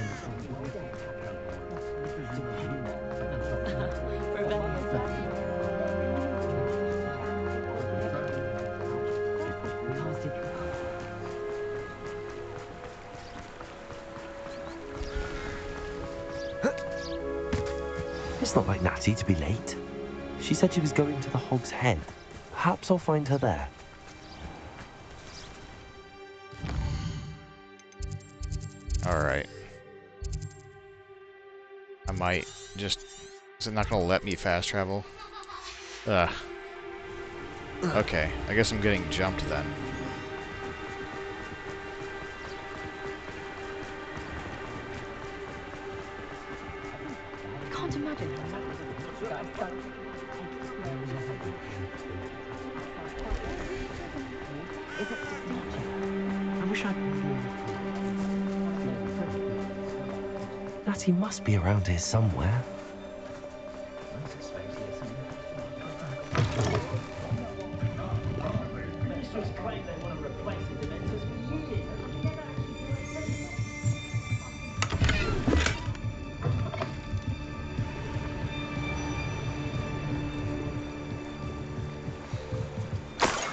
It's not like Natty to be late. She said she was going to the Hog's Head. Perhaps I'll find her there. Alright. I might just... Is it not gonna let me fast travel? Ugh. Okay, I guess I'm getting jumped then. I can't imagine. I wish I... Natty must be around here somewhere.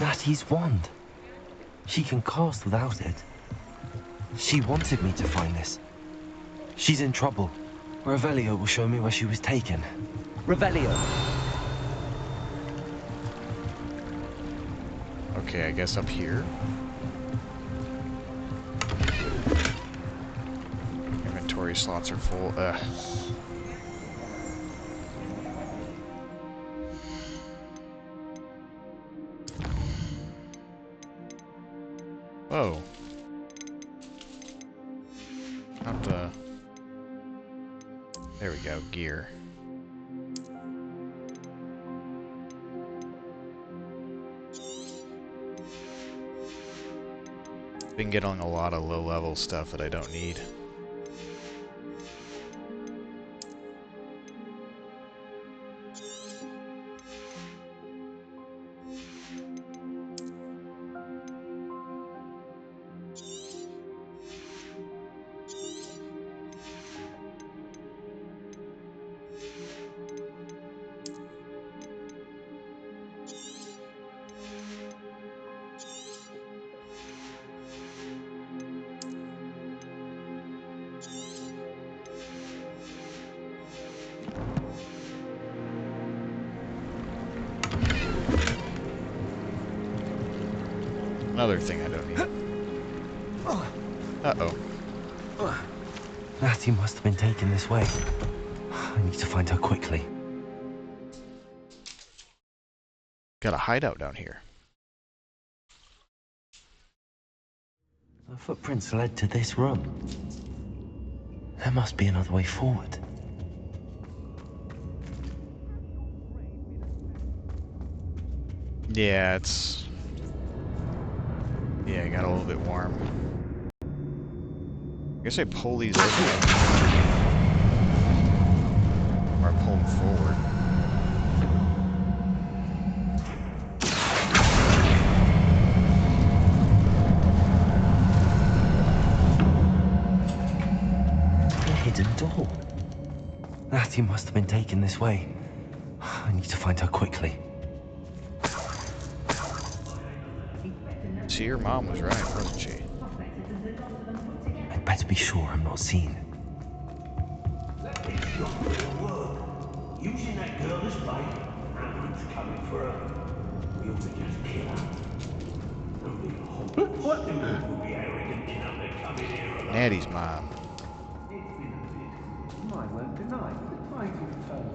Natty's wand. She can cast without it. She wanted me to find this. She's in trouble. Revelio will show me where she was taken. Revelio! Okay, I guess up here. Inventory slots are full. Ugh. Oh. Not the... There we go, gear. Been getting a lot of low-level stuff that I don't need. Another thing I don't need. Uh-oh. Natty must have been taken this way. I need to find her quickly. Got a hideout down here. The footprints led to this room. There must be another way forward. Yeah, it's... Yeah, it got a little bit warm. I guess I pull these over. Or I pull them forward. A hidden door. Natty must have been taken this way. I need to find her quickly. See, your mom was right, wasn't she? I'd better be sure I'm not seen. Using that girl as bait, Amber's coming for her. We ought to just kill her. Only a whole student would be arrogant enough to come in here alone. Natty's mom. I won't deny the title turn.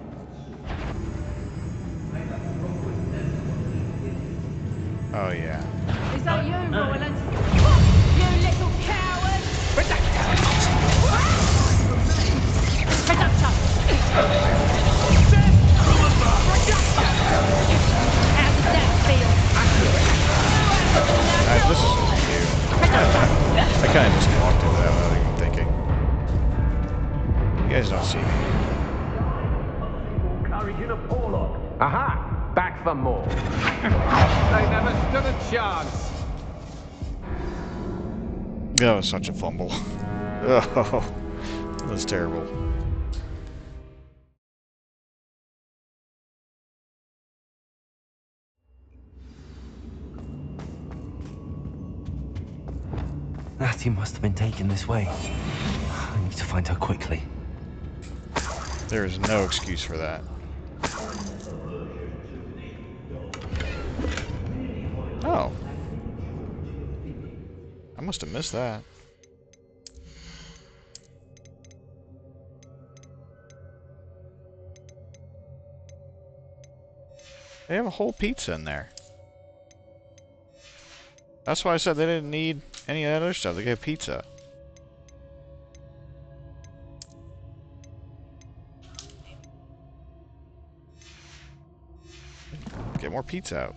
Oh, yeah. Is that you, Roland? You little coward! Reductor! Reductor! How does that feel? This is cute. I kind of just walked over that without even thinking. You guys don't see me. Courage in a porlock. Aha! Back for more. They never stood a chance. That was such a fumble. Oh, that's terrible. Natty must have been taken this way. I need to find her quickly. There is no excuse for that. Oh. I must have missed that. They have a whole pizza in there. That's why I said they didn't need any of that other stuff. They get pizza. Get more pizza out.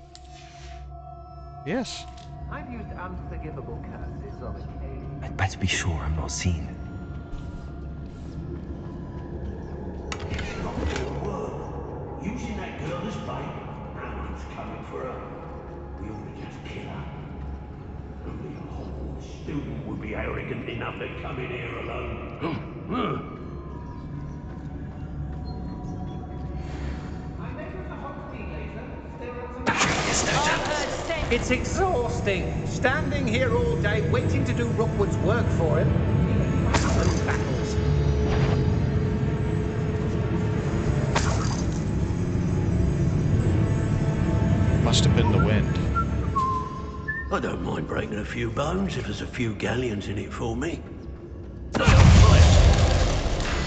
Yes. I've used unforgivable curses on occasion. I'd better be sure I'm not seen. Using that girl as bait, no one's coming for her. We ought to just kill her. Only a Hogwarts student would be arrogant enough to come in here alone. It's exhausting, standing here all day waiting to do Rookwood's work for him. And battles. Must have been the wind. I don't mind breaking a few bones if there's a few galleons in it for me.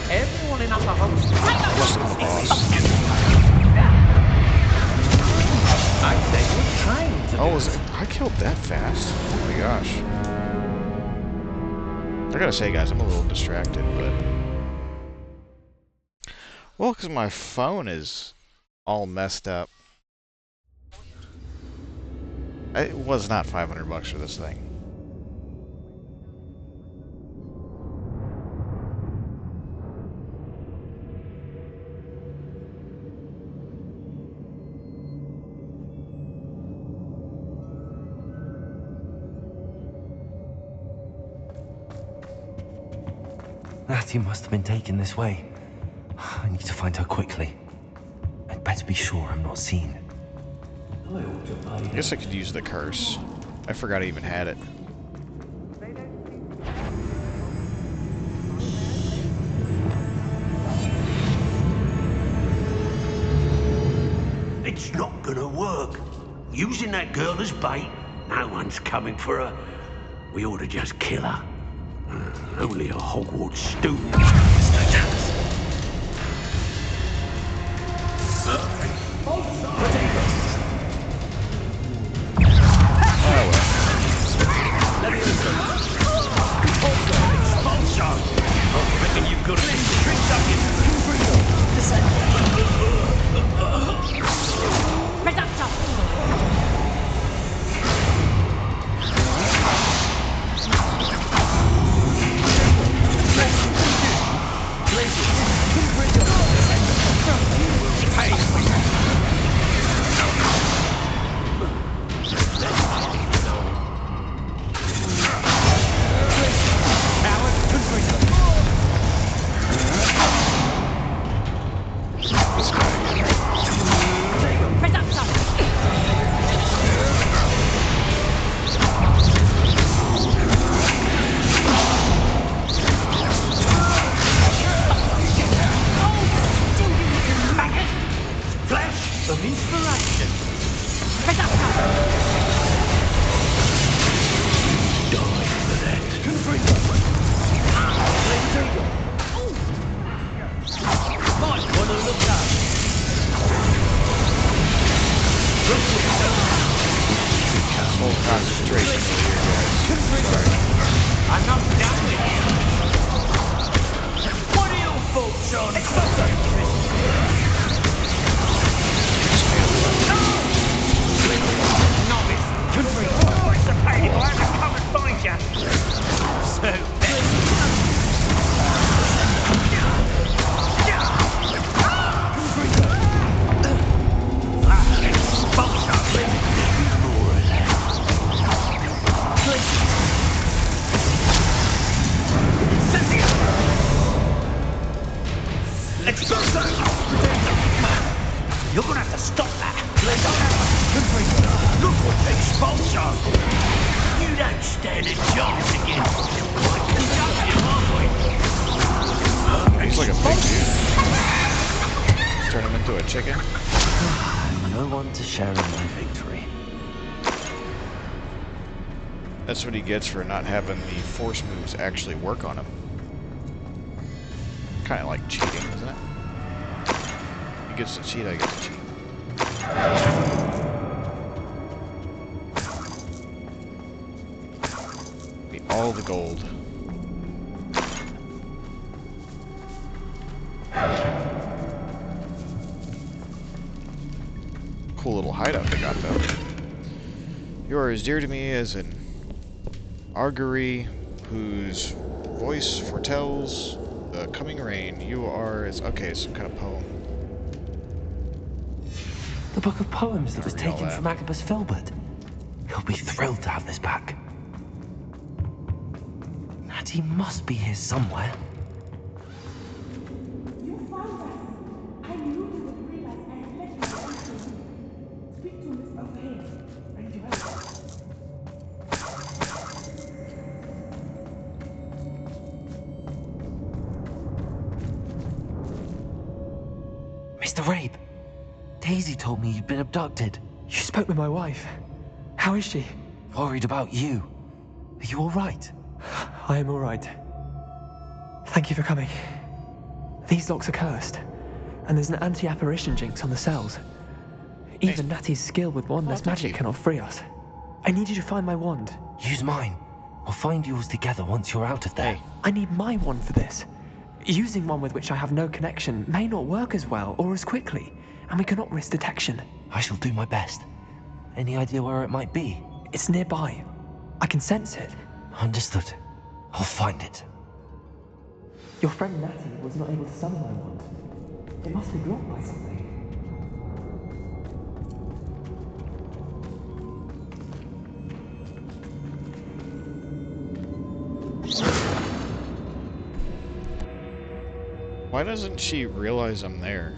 Everyone in Upper Hogsmeade. I'd say you're trying to. Oh, I killed that fast? Oh my gosh. I gotta say, guys, I'm a little distracted, but... Well, because my phone is all messed up. It was not $500 for this thing. Natty must have been taken this way. I need to find her quickly. I'd better be sure I'm not seen. I guess I could use the curse. I forgot I even had it. It's not gonna work. Using that girl as bait, no one's coming for her. We ought to just kill her. Only a Hogwarts student. Big sponsor! You don't stand a chance against quite conductive, aren't we? He's like a big dude. Turn him into a chicken. No one to share in my victory. That's what he gets for not having the force moves actually work on him. Kind of like cheating, isn't it? He gets to cheat, I get to cheat. All the gold. Cool little hideout they got though. You are as dear to me as an augury whose voice foretells the coming rain. You are as... Okay, some kind of poem. The book of poems that was taken from Agabus Filbert. He'll be thrilled to have this back. Natty must be here somewhere. Mr. Rabe, Daisy told me you'd been abducted. You spoke with my wife. How is she? Worried about you. Are you all right? I am all right. Thank you for coming. These locks are cursed, and there's an anti-apparition jinx on the cells. Even Natty's skill with wandless magic cannot free us. I need you to find my wand. Use mine. We'll find yours together once you're out of there. I need my wand for this. Using one with which I have no connection may not work as well or as quickly, and we cannot risk detection. I shall do my best. Any idea where it might be? It's nearby. I can sense it. Understood. I'll find it. Your friend Natty was not able to summon my wand. It must be blocked by something. Why doesn't she realize I'm there?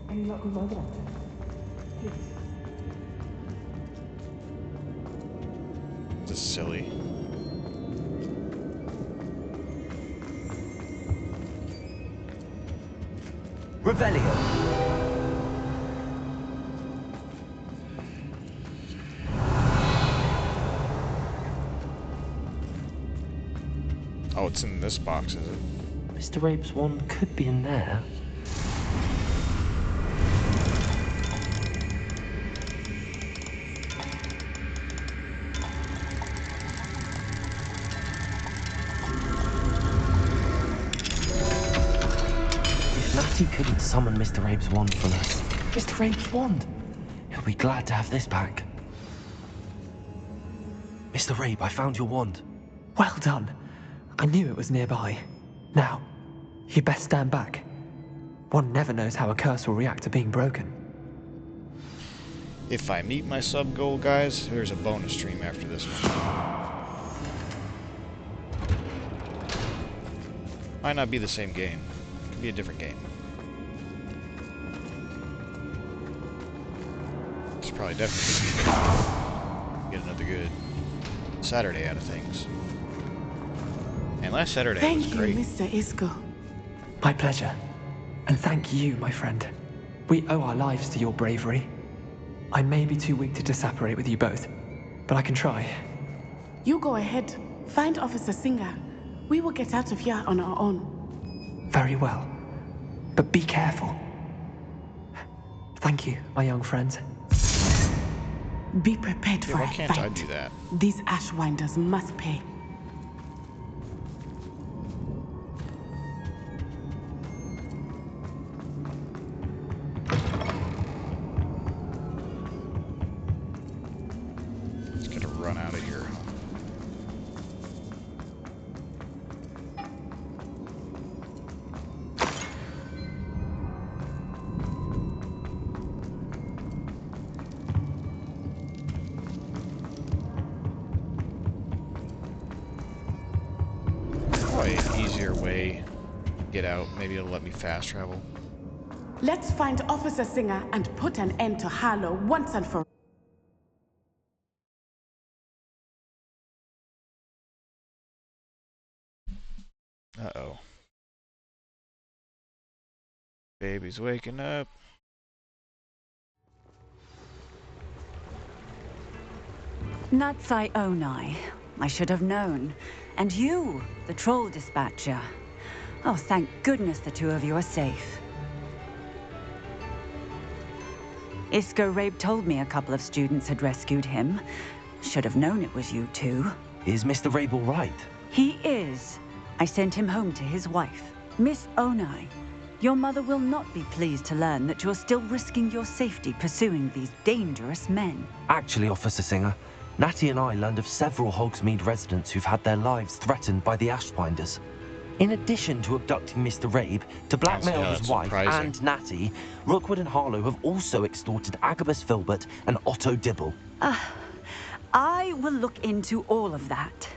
Any luck with my wand? This is silly. Revelio. Oh, it's in this box, is it? Mr. Rabe's wand could be in there. If Natty couldn't summon Mr. Rabe's wand from us, Mr. Rabe's wand, he'll be glad to have this back. Mr. Rabe, I found your wand. Well done. I knew it was nearby. Now, you best stand back. One never knows how a curse will react to being broken. If I meet my sub goal, guys, there's a bonus stream after this one. Might not be the same game. It could be a different game. It's probably definitely get another good Saturday out of things. And last Saturday was great. Thank you, Mr. Isco. My pleasure. And thank you, my friend. We owe our lives to your bravery. I may be too weak to disapparate with you both, but I can try. You go ahead. Find Officer Singer. We will get out of here on our own. Very well. But be careful. Thank you, my young friends. Be prepared for why a can't fight. I do that? These Ashwinders must pay. It's gonna run out of here. Probably an easier way to get out. Maybe it'll let me fast travel. Let's find Officer Singer and put an end to Harlow once and for all. Uh-oh. Baby's waking up. Natsai Onai. I should have known. And you, the troll dispatcher. Oh, thank goodness the two of you are safe. Isco Rabe told me a couple of students had rescued him. Should have known it was you two. Is Mr. Rabe all right? He is. I sent him home to his wife. Miss Onai, your mother will not be pleased to learn that you're still risking your safety pursuing these dangerous men. Actually, Officer Singer, Natty and I learned of several Hogsmeade residents who've had their lives threatened by the Ashwinders. In addition to abducting Mr. Rabe to blackmail his wife and Natty, Rookwood and Harlow have also extorted Agabus Filbert and Otto Dibble. I will look into all of that.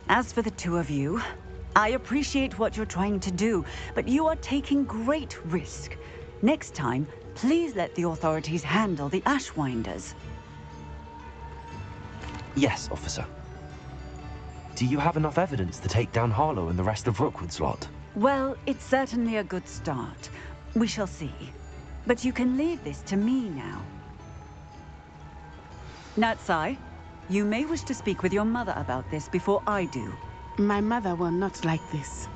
As for the two of you, I appreciate what you're trying to do, but you are taking great risk. Next time, please let the authorities handle the Ashwinders. Yes, officer. Do you have enough evidence to take down Harlow and the rest of Rookwood's lot? Well, it's certainly a good start. We shall see. But you can leave this to me now. Natsai, you may wish to speak with your mother about this before I do. My mother will not like this.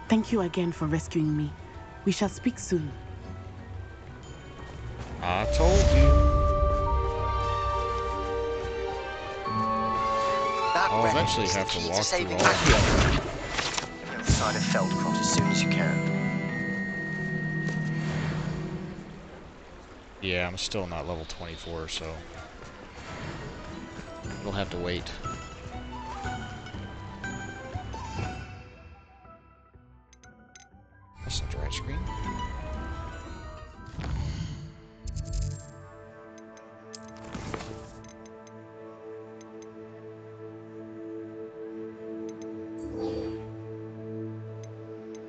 Thank you again for rescuing me. We shall speak soon. I told you. I'll eventually have to walk through all of them. Get on the side of Feldcroft as soon as you can. Yeah, I'm still not level 24, so we'll have to wait. That's not the right screen.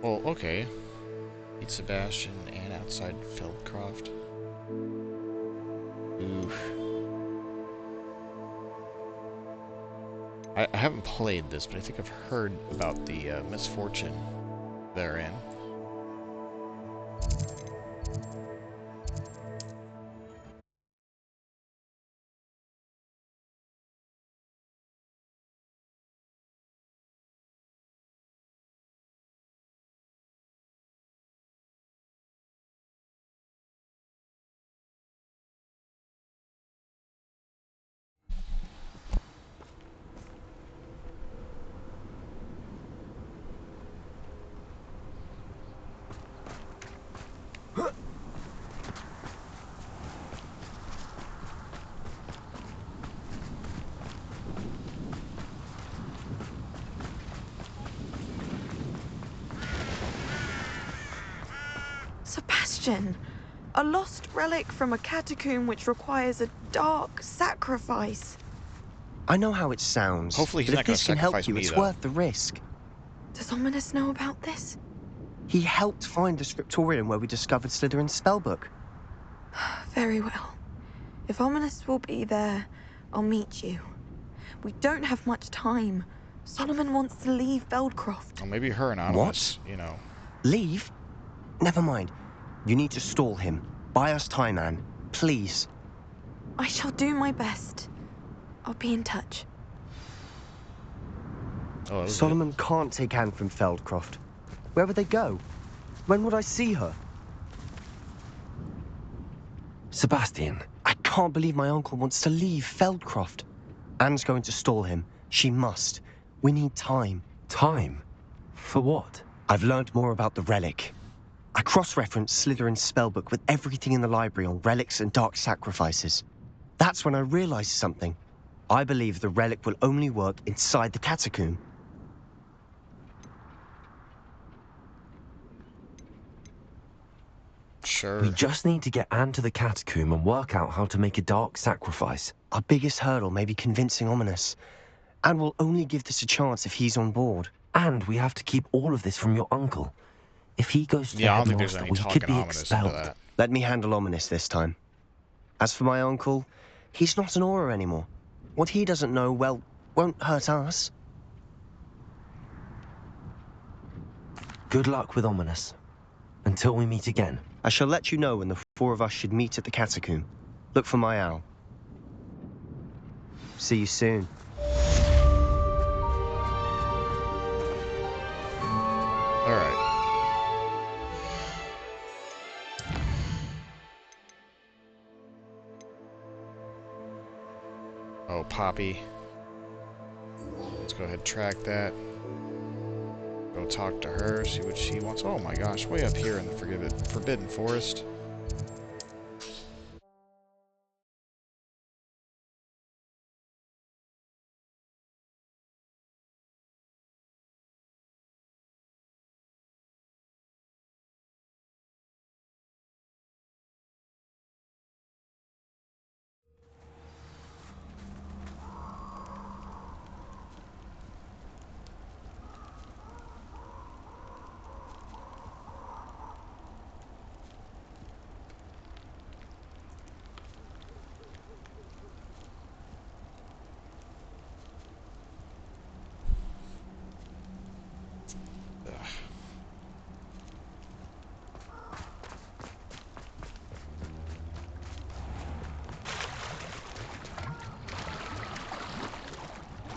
Oh, okay. Meet Sebastian and outside Feldcroft. Oof. I haven't played this, but I think I've heard about the misfortune therein. Sebastian, a lost relic from a catacomb which requires a dark sacrifice. I know how it sounds. Hopefully he's but not if going this to can help sacrifice you, me, it's though. worth the risk. Does Ominous know about this? He helped find the scriptorium where we discovered Slytherin's spellbook. Very well. If Ominous will be there, I'll meet you. We don't have much time. Solomon wants to leave Feldcroft. Well, maybe her and Ominous, you know. Leave? Never mind. You need to stall him. Buy us time, Anne. Please. I shall do my best. I'll be in touch. Oh, Solomon can't take Anne from Feldcroft. Where would they go? When would I see her? Sebastian. I can't believe my uncle wants to leave Feldcroft. Anne's going to stall him. She must. We need time. Time? For what? I've learned more about the relic. I cross-referenced Slytherin's spellbook with everything in the library on relics and dark sacrifices. That's when I realized something. I believe the relic will only work inside the catacomb. Sure. We just need to get Anne to the catacomb and work out how to make a dark sacrifice. Our biggest hurdle may be convincing Ominous. And we'll only give this a chance if he's on board. And we have to keep all of this from your uncle. If he goes to the I don't think there's headmaster, any well, he could talking be ominous into expelled. that. Let me handle ominous this time. As for my uncle, he's not an aura anymore. What he doesn't know, well, won't hurt us. Good luck with ominous. Until we meet again. I shall let you know when the four of us should meet at the catacomb. Look for my owl. See you soon. All right. Oh, Poppy. Let's go ahead and track that. Go talk to her, see what she wants. Oh my gosh, way up here in the Forbidden Forest.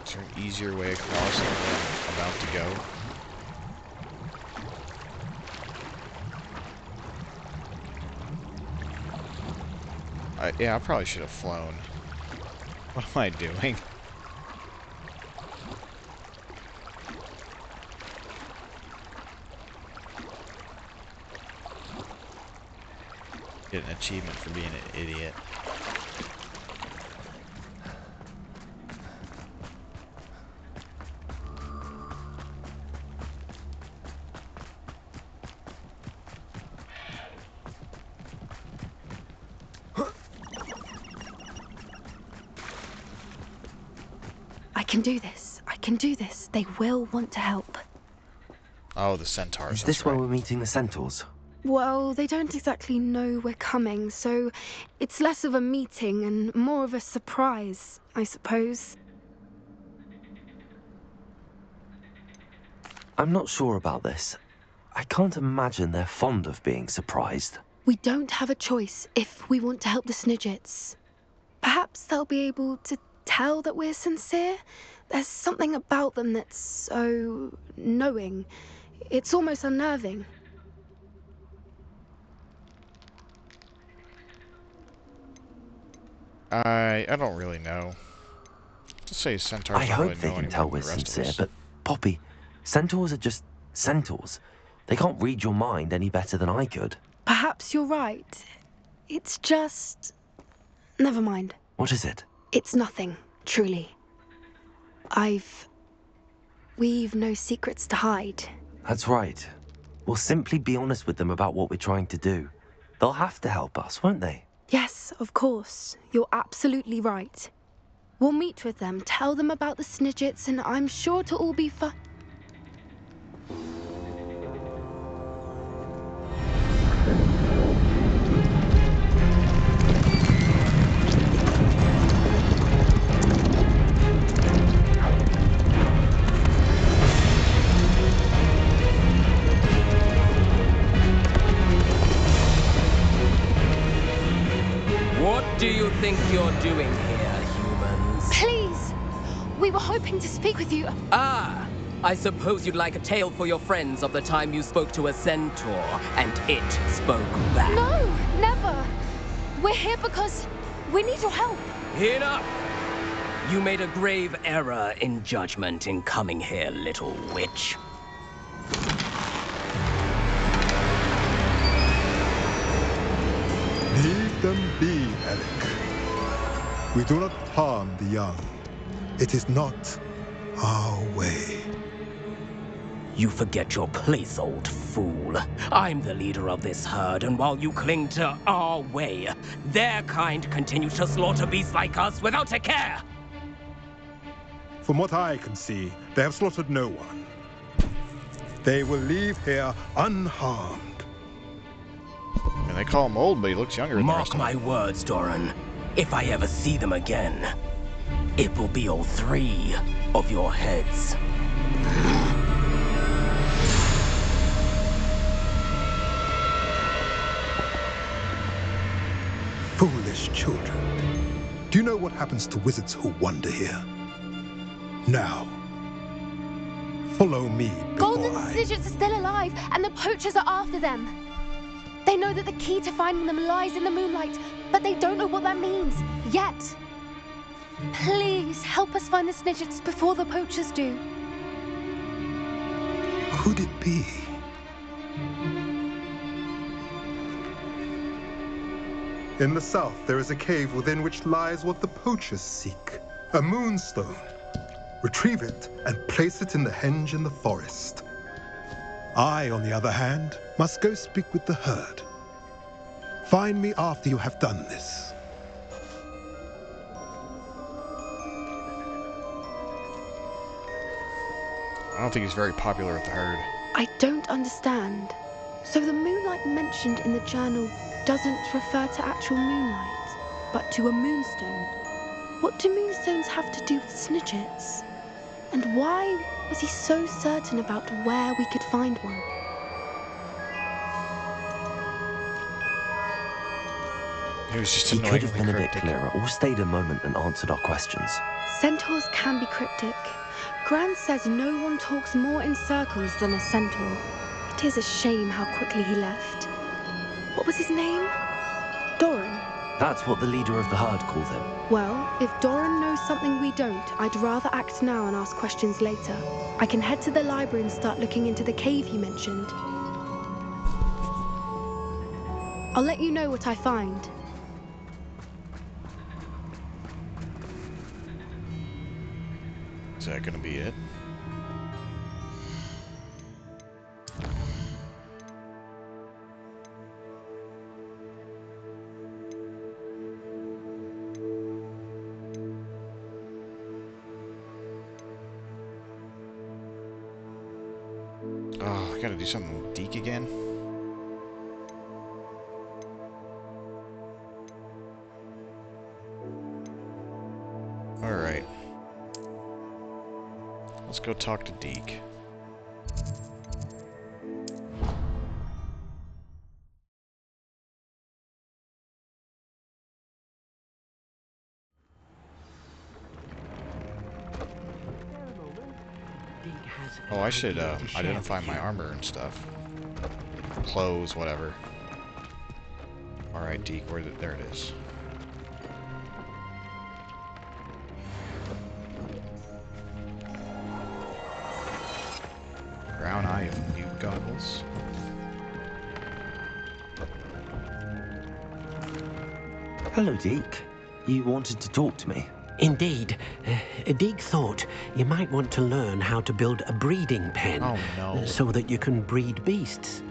Is there an easier way across than I'm about to go? Yeah, I probably should have flown. What am I doing? Get an achievement for being an idiot. I can do this. I can do this. They will want to help. Oh, the centaurs. Is this where we're meeting the centaurs? Well, they don't exactly know we're coming, so it's less of a meeting and more of a surprise, I suppose. I'm not sure about this. I can't imagine they're fond of being surprised. We don't have a choice if we want to help the Snidgets. Perhaps they'll be able to tell that we're sincere. There's something about them that's so knowing. It's almost unnerving. I don't really know. Just say centaurs. I hope they can tell we're sincere, but Poppy, centaurs are just centaurs. They can't read your mind any better than I could. Perhaps you're right. It's just... Never mind. What is it? It's nothing, truly. We've no secrets to hide. That's right. We'll simply be honest with them about what we're trying to do. They'll have to help us, won't they? Yes, of course. You're absolutely right. We'll meet with them, tell them about the Snidgets, and I'm sure to all be fine. What do you think you're doing here, humans? Please! We were hoping to speak with you. Ah! I suppose you'd like a tale for your friends of the time you spoke to a centaur, and it spoke back. No, never! We're here because we need your help. Enough! You made a grave error in judgment in coming here, little witch. Leave them be, Alec. We do not harm the young. It is not our way. You forget your place, old fool. I'm the leader of this herd, and while you cling to our way, their kind continue to slaughter beasts like us without a care. From what I can see, they have slaughtered no one. They will leave here unharmed. And they call him old, but he looks younger than the rest of them. Mark my words, Doran. If I ever see them again, it will be all 3 of your heads. Foolish children. Do you know what happens to wizards who wander here? Now, follow me before Golden Snidgets are still alive, and the poachers are after them. They know that the key to finding them lies in the moonlight, but they don't know what that means, yet. Please, help us find the Snidgets before the poachers do. Could it be? In the south, there is a cave within which lies what the poachers seek. A moonstone. Retrieve it and place it in the henge in the forest. I, on the other hand, must go speak with the herd. Find me after you have done this. I don't think he's very popular with the herd. I don't understand. So the moonlight mentioned in the journal doesn't refer to actual moonlight, but to a moonstone. What do moonstones have to do with Snidgets? And why was he so certain about where we could find one? He was just He could have been cryptic. a bit clearer, or stayed a moment and answered our questions. Centaurs can be cryptic. Gran says no one talks more in circles than a centaur. It is a shame how quickly he left. What was his name? Doran? That's what the leader of the herd called him. Well, if Doran knows something we don't, I'd rather act now and ask questions later. I can head to the library and start looking into the cave you mentioned. I'll let you know what I find. Is that gonna be it? Oh, I gotta do something with Deke again. Alright. Let's go talk to Deke. Oh, I should identify my armor and stuff. Clothes, whatever. Alright, Deke, there it is. Brown eye of mute goggles. Hello, Deke. You wanted to talk to me? Indeed. Deke thought you might want to learn how to build a breeding pen. Oh, no. So that you can breed beasts.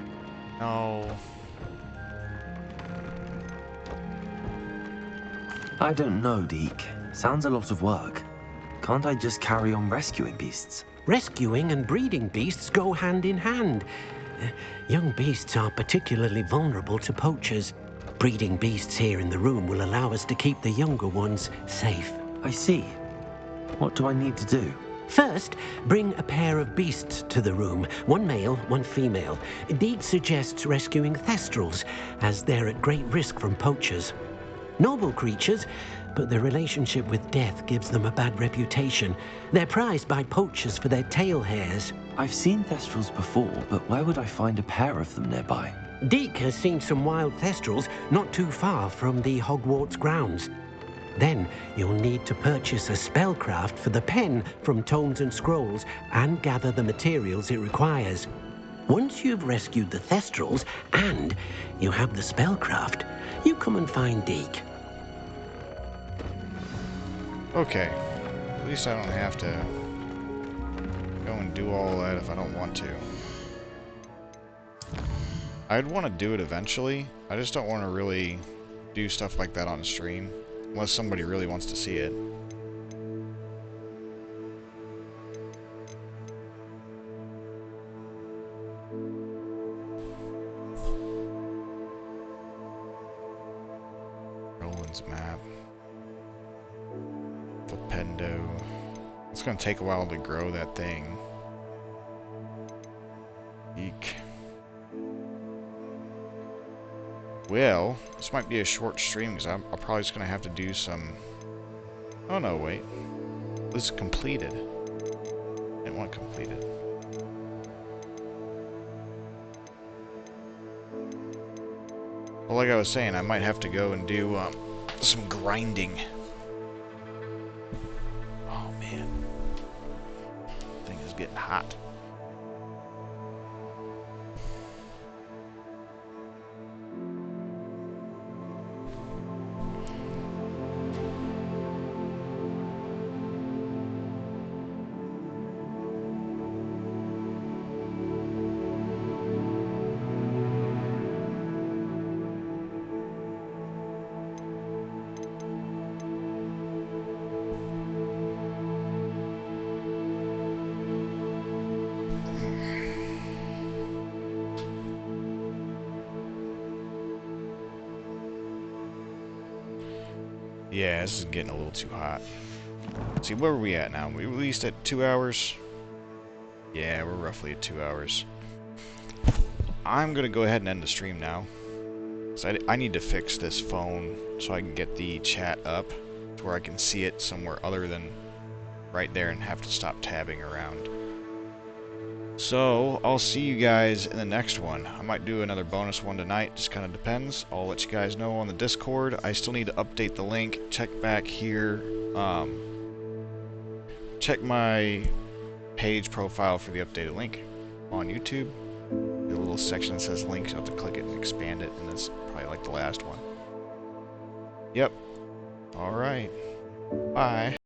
No. I don't know, Deke. Sounds a lot of work. Can't I just carry on rescuing beasts? Rescuing and breeding beasts go hand in hand. Young beasts are particularly vulnerable to poachers. Breeding beasts here in the room will allow us to keep the younger ones safe. I see. What do I need to do? First, bring a pair of beasts to the room. One male, one female. Deke suggests rescuing thestrals, as they're at great risk from poachers. Noble creatures, but their relationship with death gives them a bad reputation. They're prized by poachers for their tail hairs. I've seen thestrals before, but where would I find a pair of them nearby? Deke has seen some wild thestrals not too far from the Hogwarts grounds. Then you'll need to purchase a spellcraft for the pen from Tomes and Scrolls and gather the materials it requires. Once you've rescued the thestrals and you have the spellcraft, you come and find Deke. Okay. At least I don't have to go and do all that if I don't want to. I'd want to do it eventually. I just don't want to really do stuff like that on stream. Unless somebody really wants to see it. Islands map. Flipendo. It's gonna take a while to grow that thing. Eek. Well, this might be a short stream because I'm probably just gonna have to do some. Oh no, wait. This is completed. Didn't want completed. Well, like I was saying, I might have to go and do some grinding. Oh man, thing is getting hot. Yeah, this is getting a little too hot. Let's see, where are we at now? We released at 2 hours? Yeah, we're roughly at 2 hours. I'm gonna go ahead and end the stream now. So I need to fix this phone so I can get the chat up to where I can see it somewhere other than right there and have to stop tabbing around. So, I'll see you guys in the next one. I might do another bonus one tonight, just kind of depends. I'll let you guys know on the Discord. I still need to update the link. Check back here. Check my page profile for the updated link on YouTube. The little section that says links, you have to click it and expand it, and it's probably like the last one. Yep. Alright. Bye.